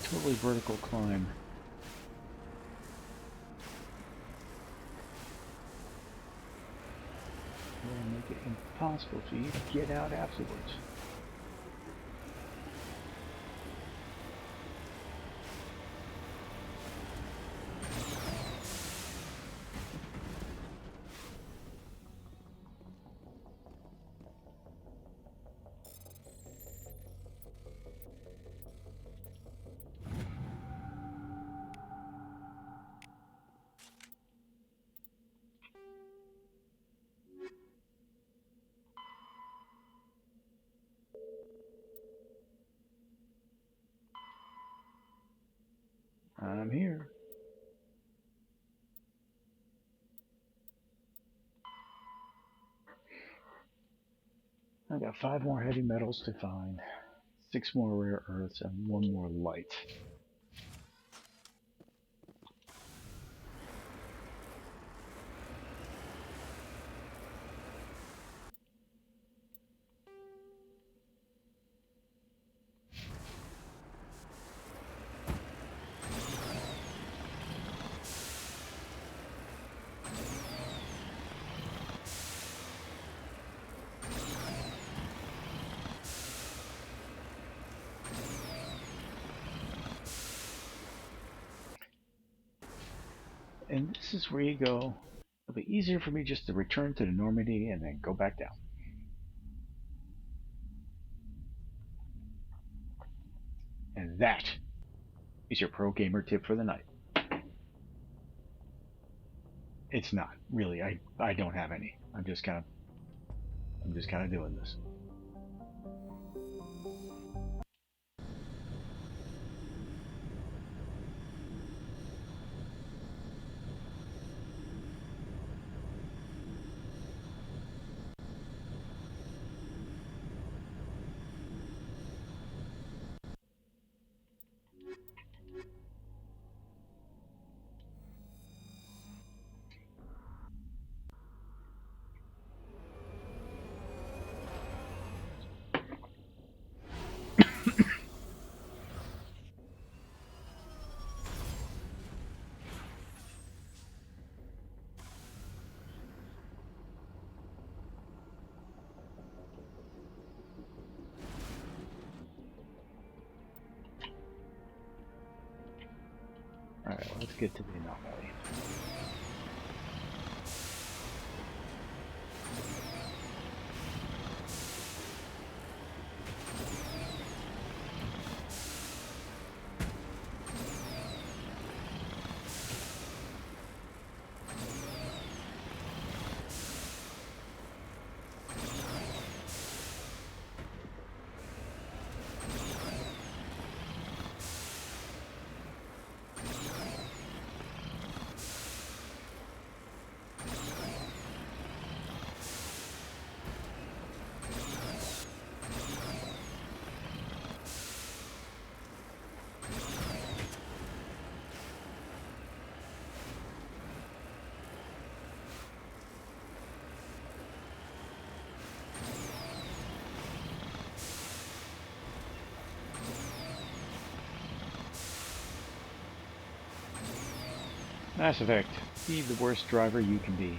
totally vertical climb. Will make it impossible for you to get out afterwards. I'm here. I got 5 more heavy metals to find, 6 more rare earths, and 1 more light. and this is where you go. It'll be easier for me just to return to the Normandy and then go back down. And that is your pro gamer tip for the night. It's not really. I don't have any. I'm just kind of doing this. All right, well, let's get to the anomaly. Mass Effect. Be the worst driver you can be.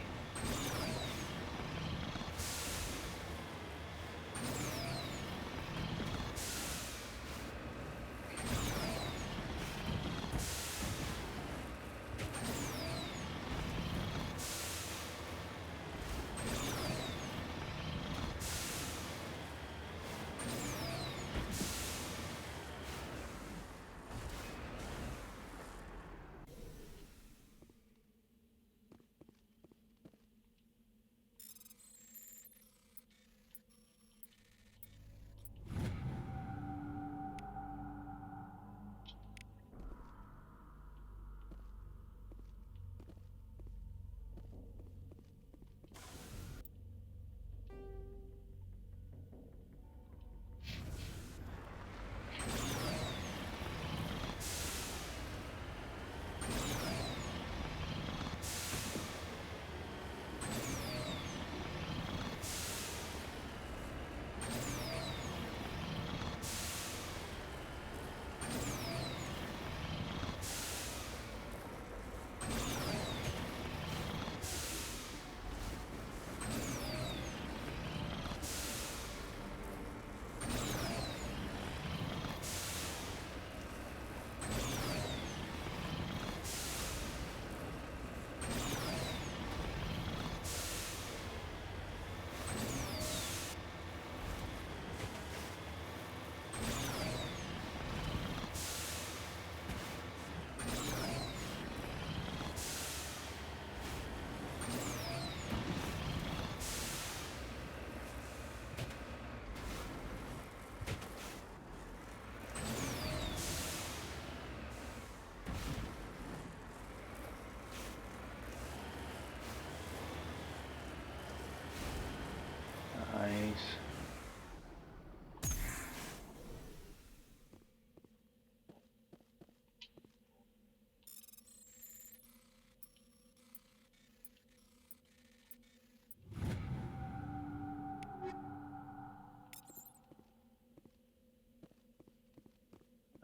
Nice.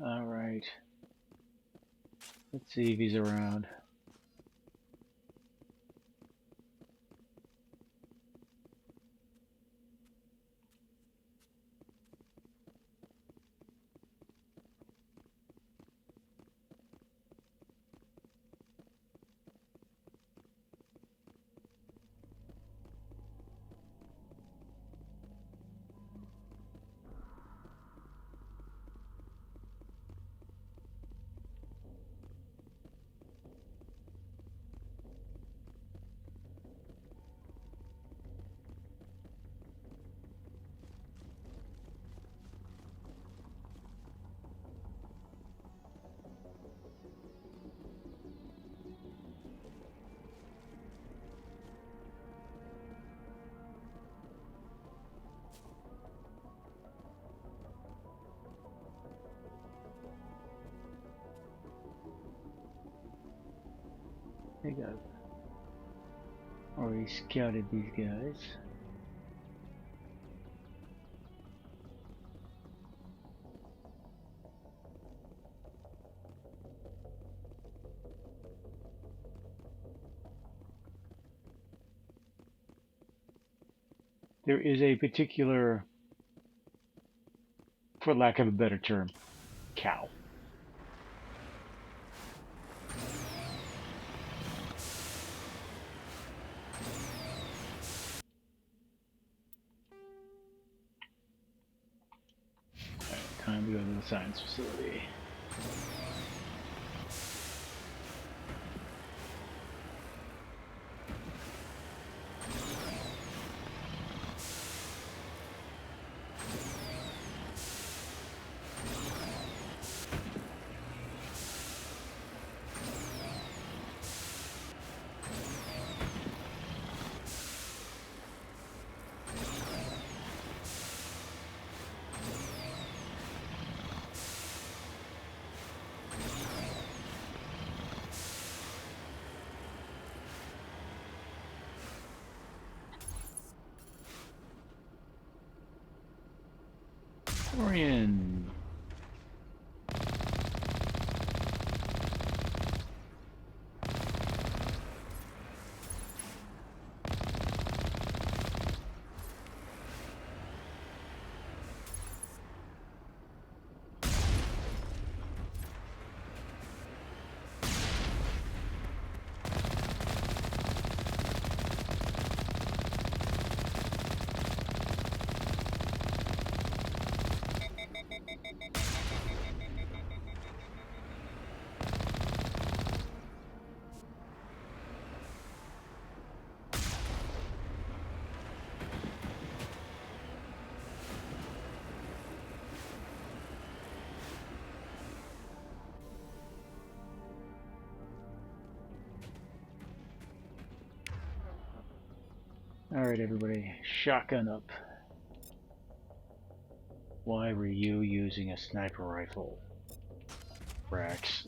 All right. Let's see if he's around. think I've already scouted these guys. There is a particular, for lack of a better term, cow. Alright, time to go to the science facility. Orion. Alright, everybody, shotgun up. Why were you using a sniper rifle, Rax?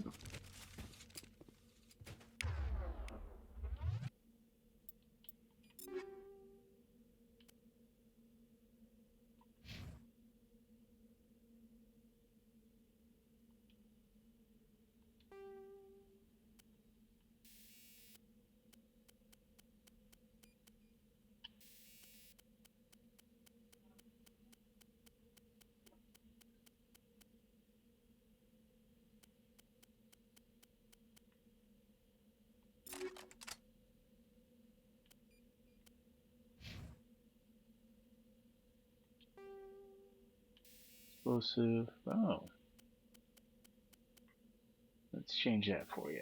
Explosive. Oh. Let's change that for you.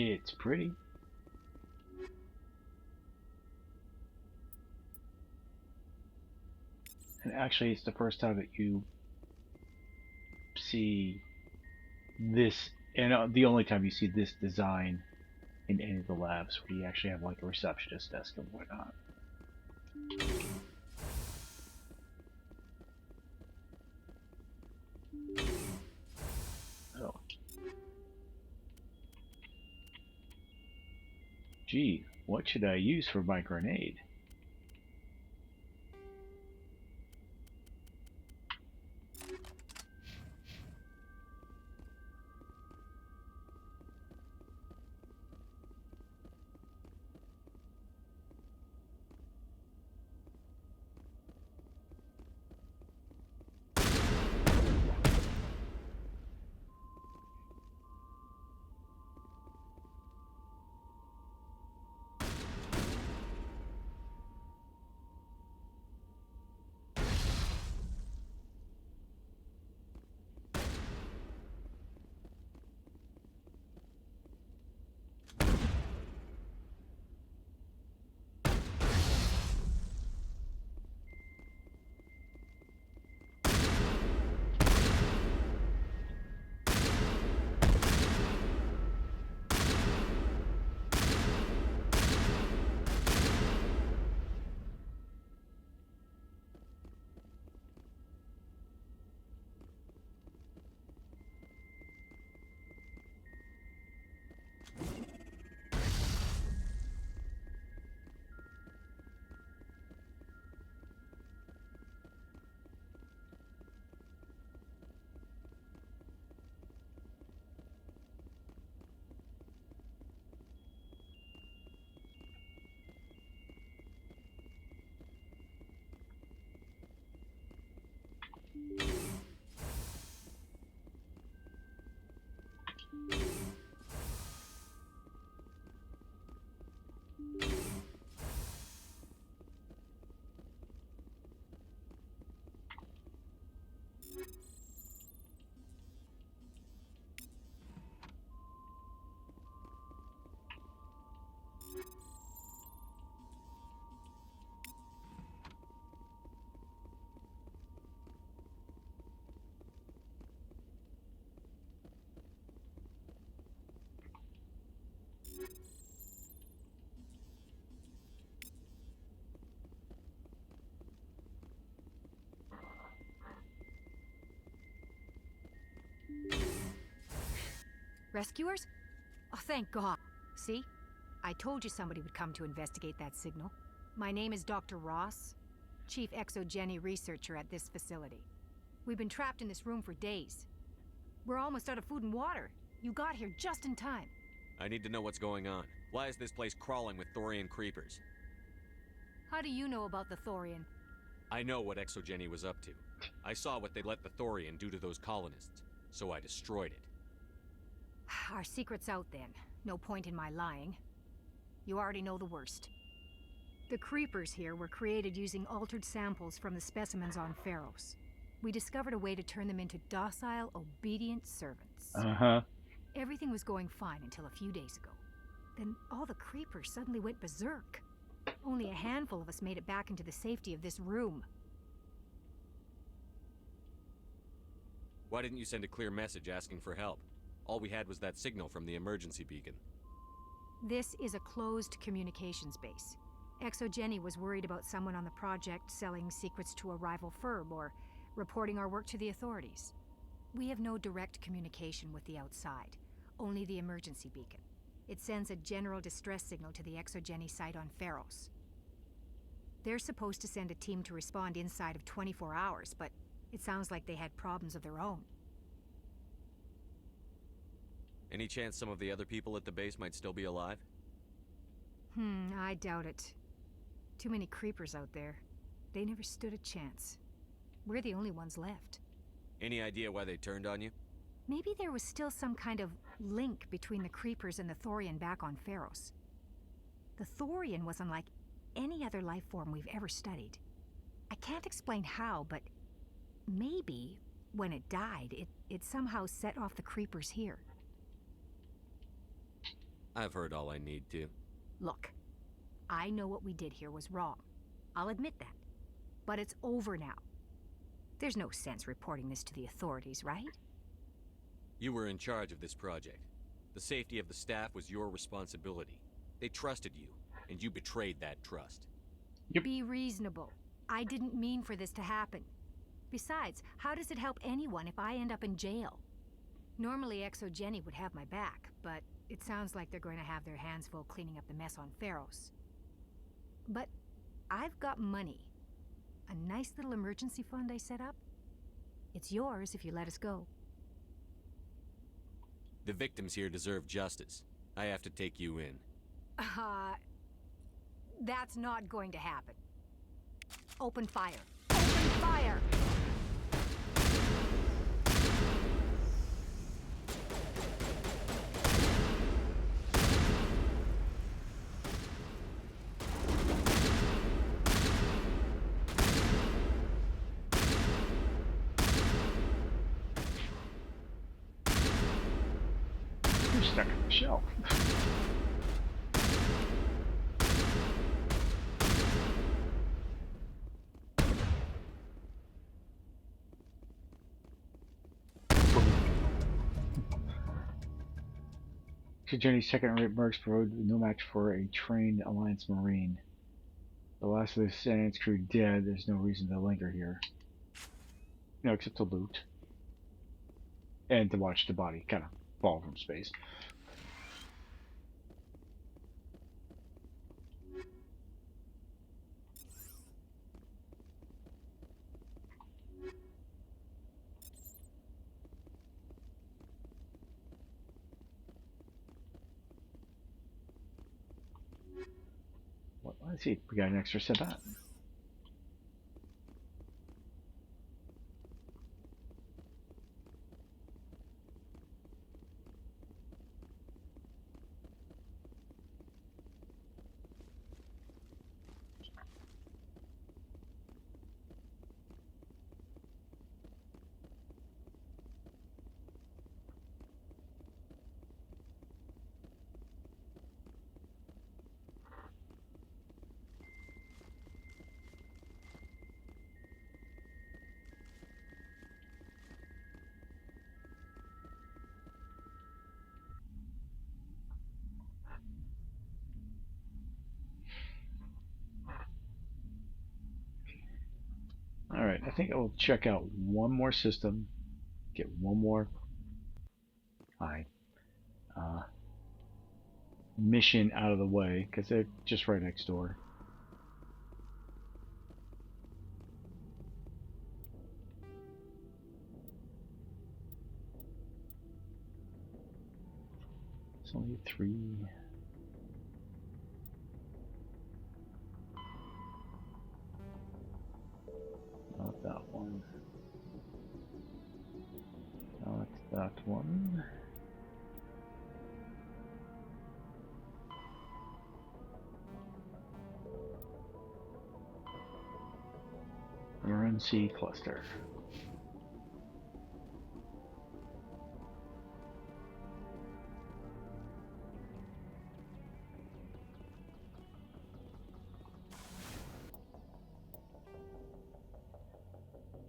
It's pretty. And actually, it's the first time that you see this, and the only time you see this design in any of the labs, where you actually have like a receptionist desk and whatnot. Oh. Gee, what should I use for my grenade? Rescuers? Oh, thank God. See? I told you somebody would come to investigate that signal. My name is Dr. Ross, Chief Exogeny Researcher at this facility. We've been trapped in this room for days. We're almost out of food and water. You got here just in time. I need to know what's going on. Why is this place crawling with Thorian creepers? How do you know about the Thorian? I know what Exogeny was up to. I saw what they let the Thorian do to those colonists, so I destroyed it. Our secret's out then. No point in my lying. You already know the worst. The creepers here were created using altered samples from the specimens on Pharos. We discovered a way to turn them into docile, obedient servants. Uh-huh. Everything was going fine until a few days ago. Then all the creepers suddenly went berserk. Only a handful of us made it back into the safety of this room. Why didn't you send a clear message asking for help? All we had was that signal from the emergency beacon. This is a closed communications base. Exogeny was worried about someone on the project selling secrets to a rival firm or reporting our work to the authorities. We have no direct communication with the outside, only the emergency beacon. It sends a general distress signal to the Exogeny site on Pharos. They're supposed to send a team to respond inside of 24 hours, but it sounds like they had problems of their own. Any chance some of the other people at the base might still be alive? I doubt it. Too many creepers out there. They never stood a chance. We're the only ones left. Any idea why they turned on you? Maybe there was still some kind of link between the creepers and the Thorian back on Pharos. The Thorian was unlike any other life form we've ever studied. I can't explain how, but maybe when it died, it somehow set off the creepers here. I've heard all I need to. Look, I know what we did here was wrong. I'll admit that. But it's over now. There's no sense reporting this to the authorities, right? You were in charge of this project. The safety of the staff was your responsibility. They trusted you, and you betrayed that trust. Yep. Be reasonable. I didn't mean for this to happen. Besides, how does it help anyone if I end up in jail? Normally Exogeny would have my back, but it sounds like they're going to have their hands full cleaning up the mess on Pharos. But I've got money. A nice little emergency fund I set up. It's yours if you let us go. The victims here deserve justice. I have to take you in. That's not going to happen. Open fire. Open fire! You're stuck in the shelf. Jenny's second-rate mercs proved no match for a trained Alliance Marine. The last of the Sans crew dead, there's no reason to linger here. No, except to loot. And to watch the body kind of fall from space. Well, let's see, we got an extra set of that. Alright, I think I will check out one more system, get one more. Hi. mission out of the way because they're just right next door. It's only 3. Not that one. Not that one. RNC cluster.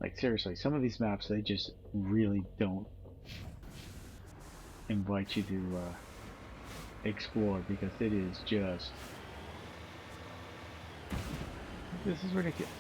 Like seriously, some of these maps, they just really don't invite you to explore because it is just, this is ridiculous.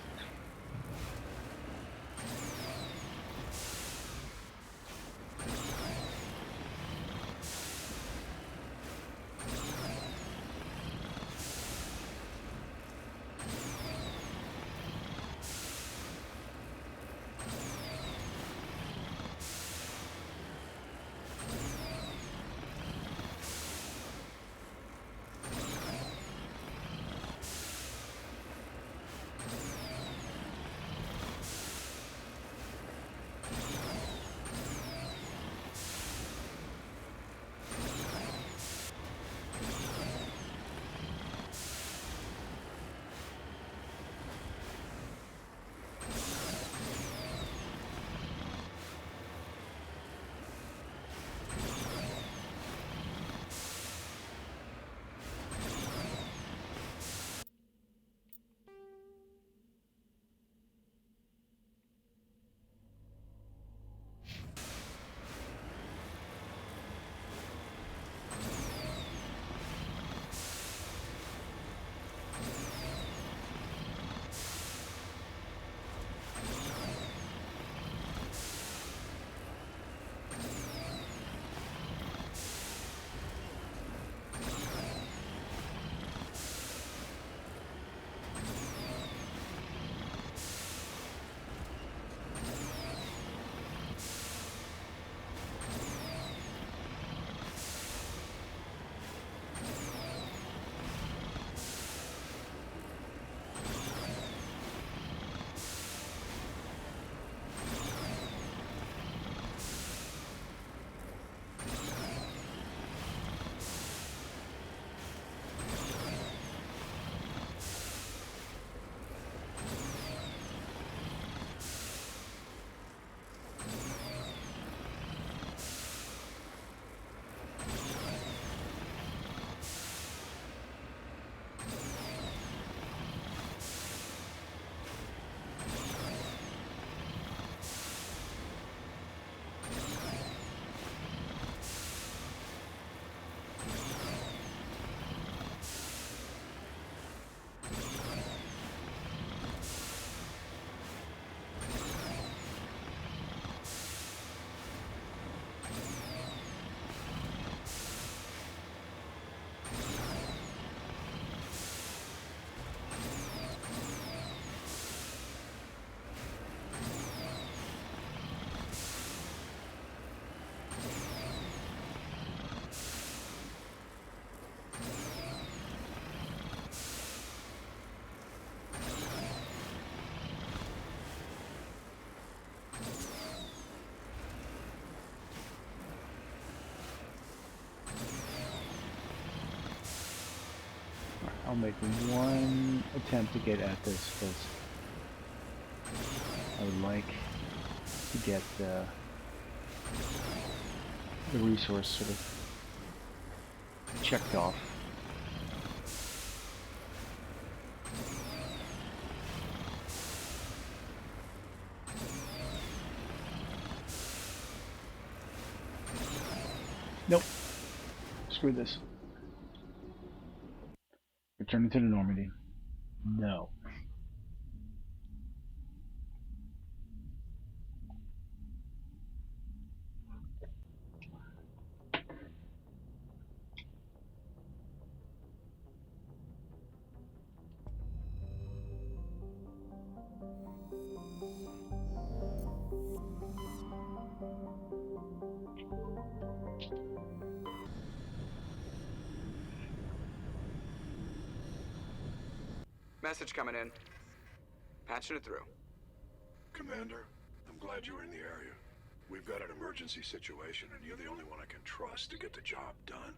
I'll make one attempt to get at this because I would like to get the resource sort of checked off. Nope. Screw this. Returning to the Normandy. No. Message coming in. Patching it through. Commander, I'm glad you were in the area. We've got an emergency situation, and you're the only one I can trust to get the job done.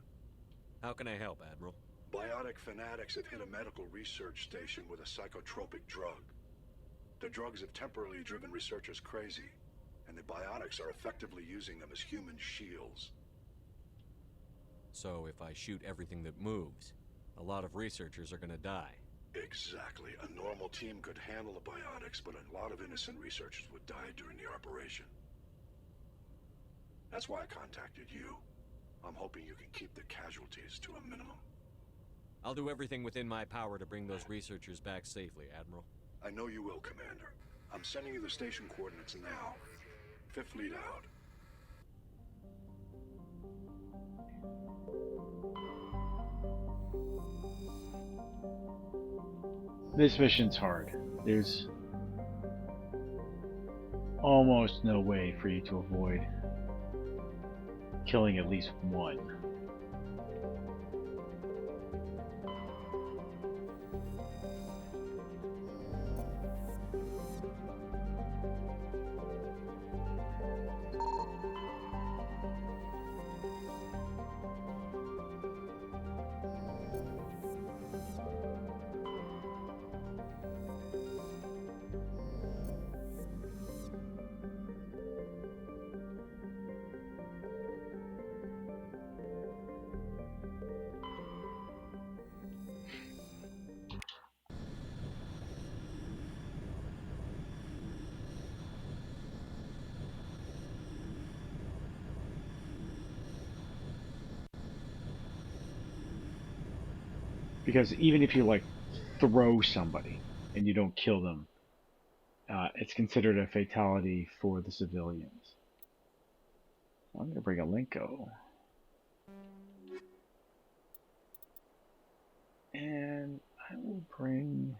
How can I help, Admiral? Biotic fanatics have hit a medical research station with a psychotropic drug. The drugs have temporarily driven researchers crazy, and the biotics are effectively using them as human shields. So if I shoot everything that moves, a lot of researchers are gonna die. Exactly. A normal team could handle the biotics, but a lot of innocent researchers would die during the operation. That's why I contacted you. I'm hoping you can keep the casualties to a minimum. I'll do everything within my power to bring those researchers back safely, Admiral. I know you will, Commander. I'm sending you the station coordinates now. Fifth Fleet out. This mission's hard. There's almost no way for you to avoid killing at least one. Because even if you like throw somebody and you don't kill them, it's considered a fatality for the civilians. I'm going to bring a Linko. And I will bring...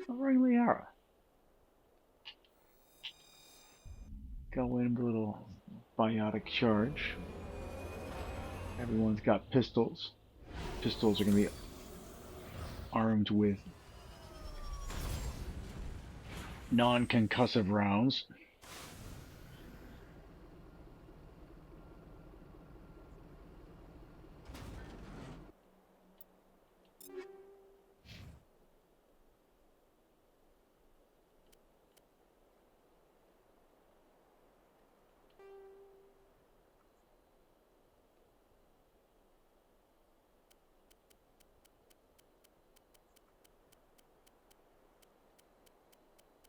I'll bring Liara. Go in with a little biotic charge. Everyone's got pistols. Pistols are going to be armed with non-concussive rounds.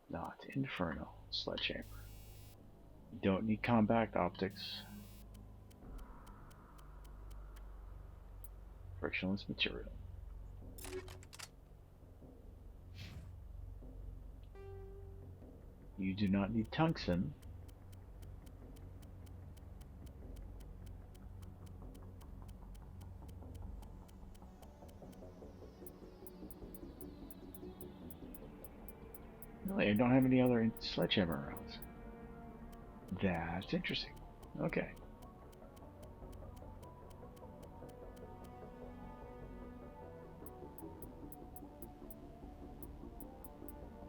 Not Inferno Sledgehammer. You don't need compact optics. Frictionless material. You do not need tungsten. Really, I don't have any other sledgehammer rounds. That's interesting. Okay.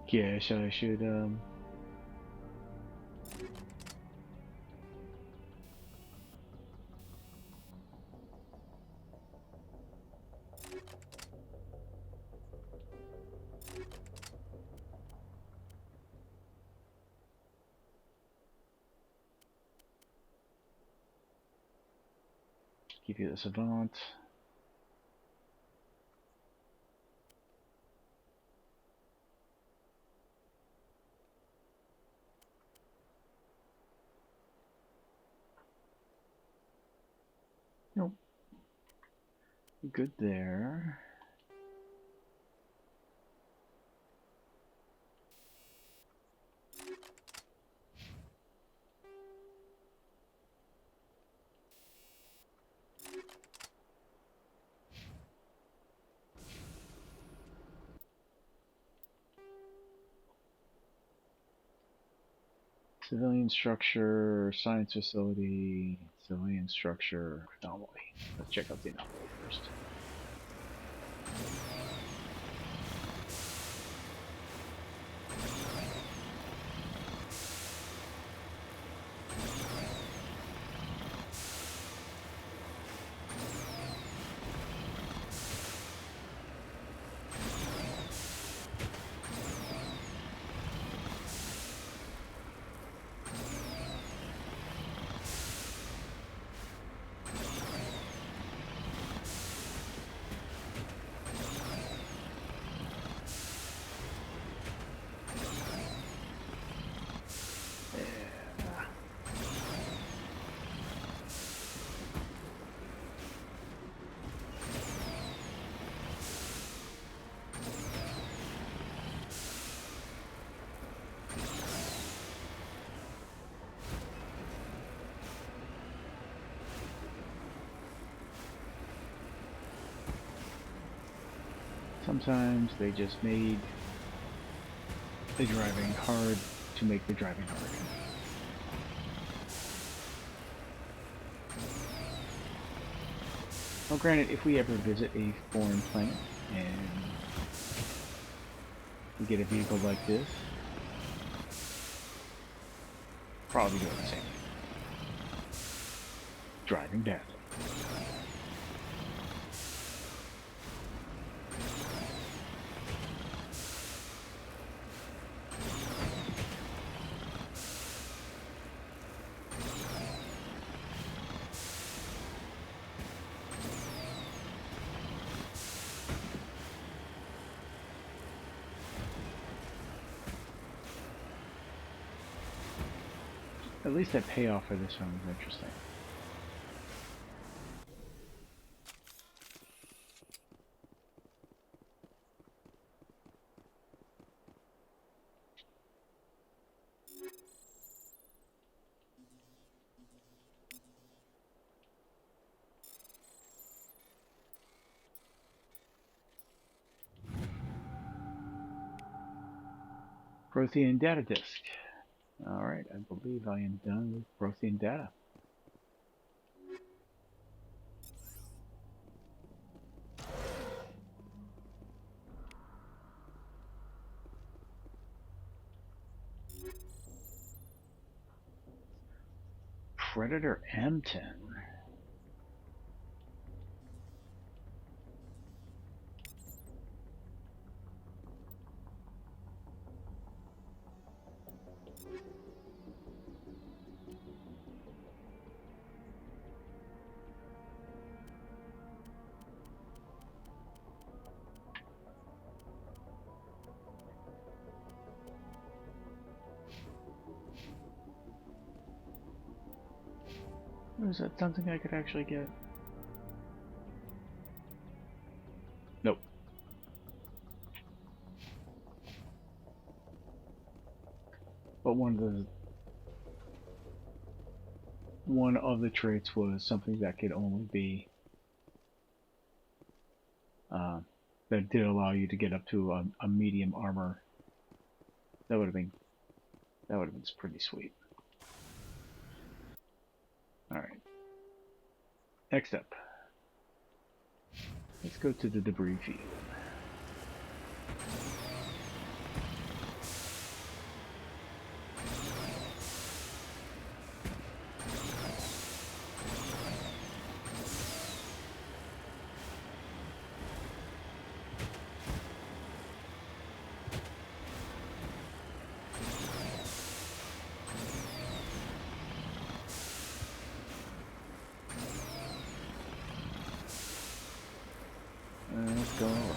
Guess I should, give you the Savant. Nope. Good there. Civilian structure, science facility, civilian structure, anomaly. Let's check out the anomaly first. Sometimes they just made the driving hard to make the driving hard. Well, granted, if we ever visit a foreign planet and we get a vehicle like this, probably doing the same thing. Driving badly. At least that payoff for this one is interesting. Prothean data disk. Alright, I believe I am done with Prothean data. Predator M10. Is that something I could actually get? Nope. But one of the traits was something that could only be that did allow you to get up to a medium armor. That would have been pretty sweet. Alright. Next up. Let's go to the debris field. Let's go around.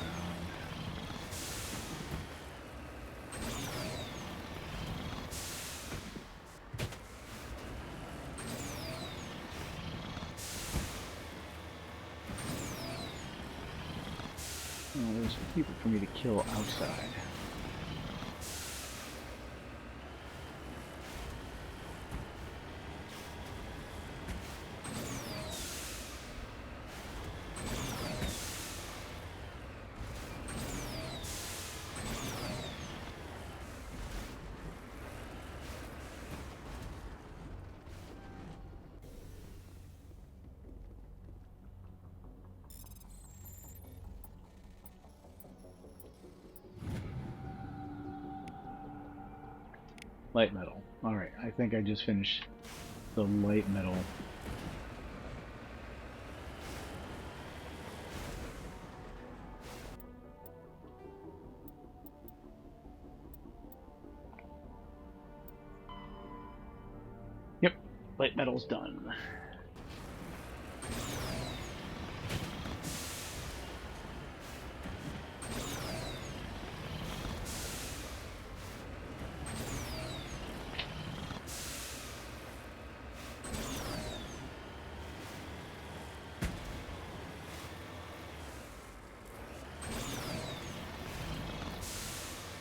Oh, there's people for me to kill outside. Light metal. Alright, I think I just finished the light metal. Yep, light metal's done.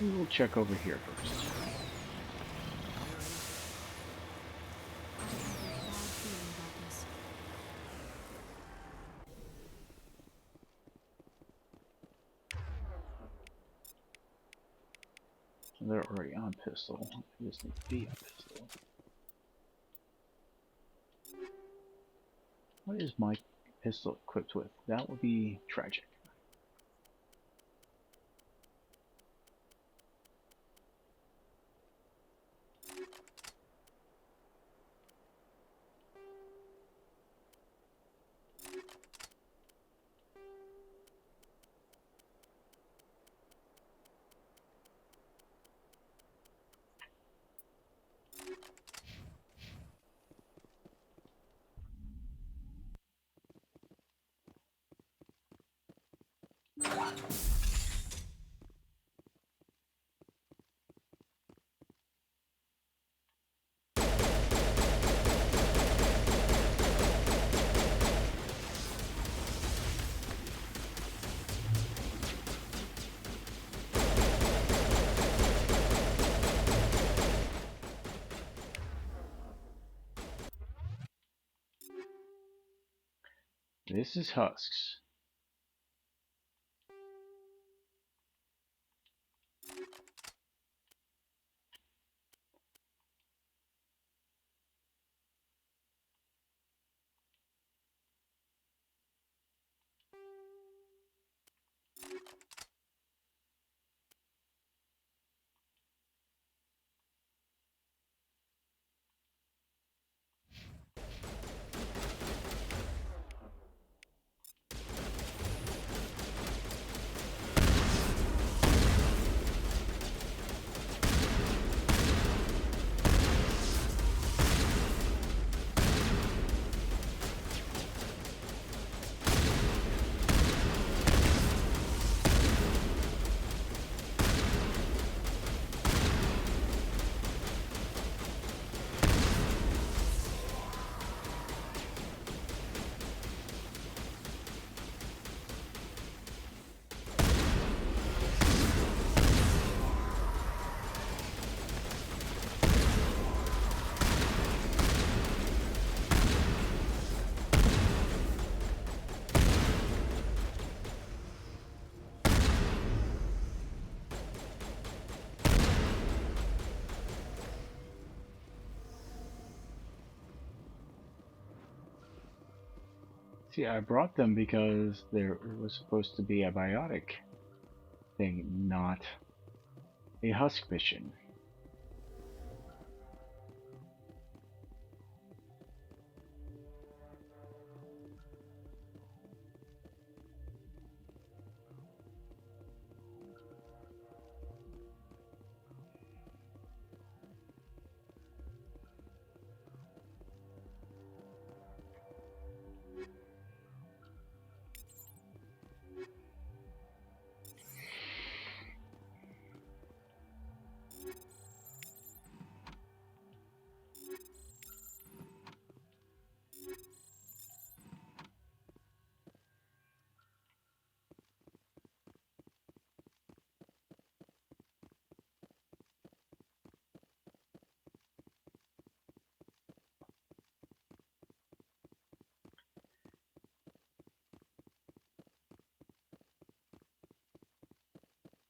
We'll check over here first. So they're already on pistol. I just need to be on pistol. What is my pistol equipped with? That would be tragic. This is Husks. See, I brought them because there was supposed to be a biotic thing, not a husk mission.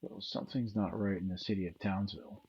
Well, something's not right in the city of Townsville.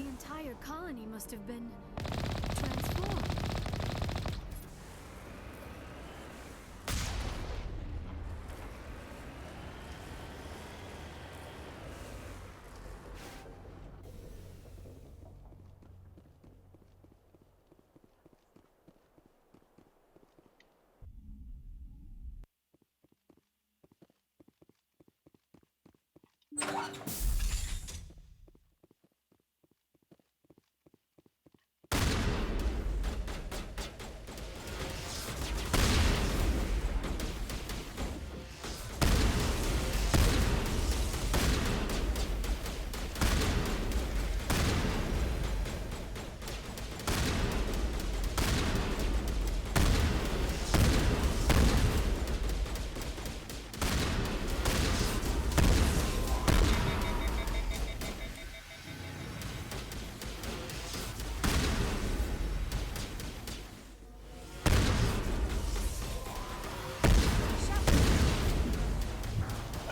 The entire colony must have been transformed.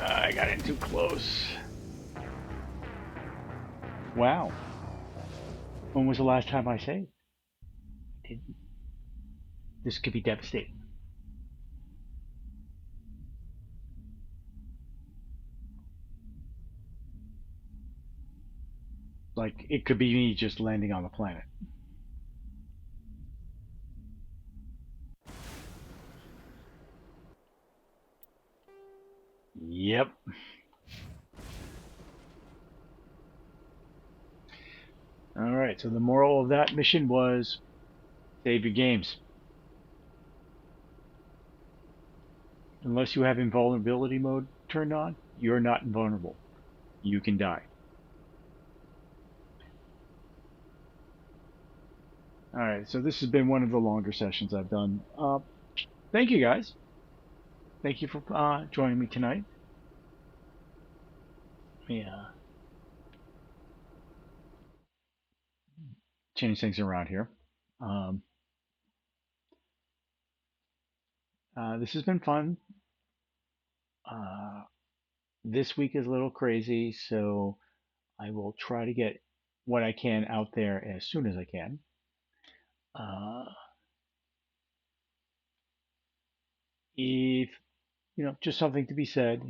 I got in too close. Wow. When was the last time I saved? This could be devastating. Like, it could be me just landing on the planet. Yep. Alright, so the moral of that mission was save your games. Unless you have invulnerability mode turned on, you're not invulnerable. You can die. Alright, so this has been one of the longer sessions I've done. Thank you guys. Thank you for joining me tonight. Yeah. Change things around here. This has been fun. This week is a little crazy, so I will try to get what I can out there as soon as I can. If just something to be said.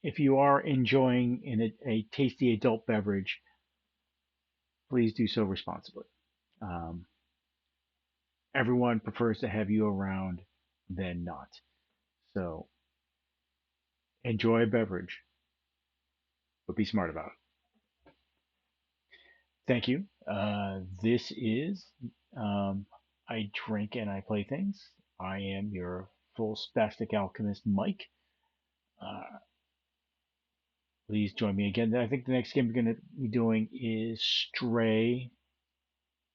If you are enjoying a tasty adult beverage, please do so responsibly. Everyone prefers to have you around than not. So enjoy a beverage, but be smart about it. Thank you. This is I Drink and I Play Things. I am your full spastic alchemist, Mike. Please join me again. I think the next game we're going to be doing is Stray.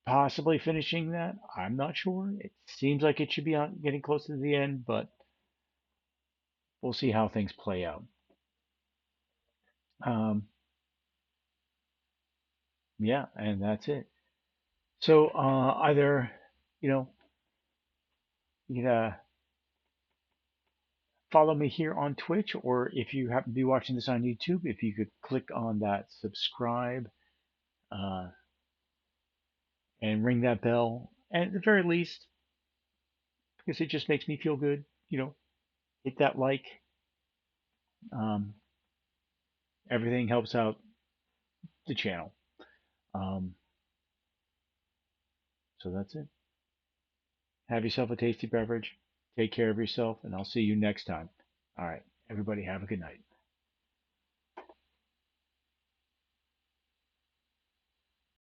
Possibly finishing that. I'm not sure. It seems like it should be getting close to the end, but we'll see how things play out. Yeah, and that's it. So either, you can follow me here on Twitch, or if you happen to be watching this on YouTube, if you could click on that subscribe and ring that bell. And at the very least, because it just makes me feel good, hit that like. Everything helps out the channel. So that's it. Have yourself a tasty beverage. Take care of yourself, and I'll see you next time. All right, everybody, have a good night.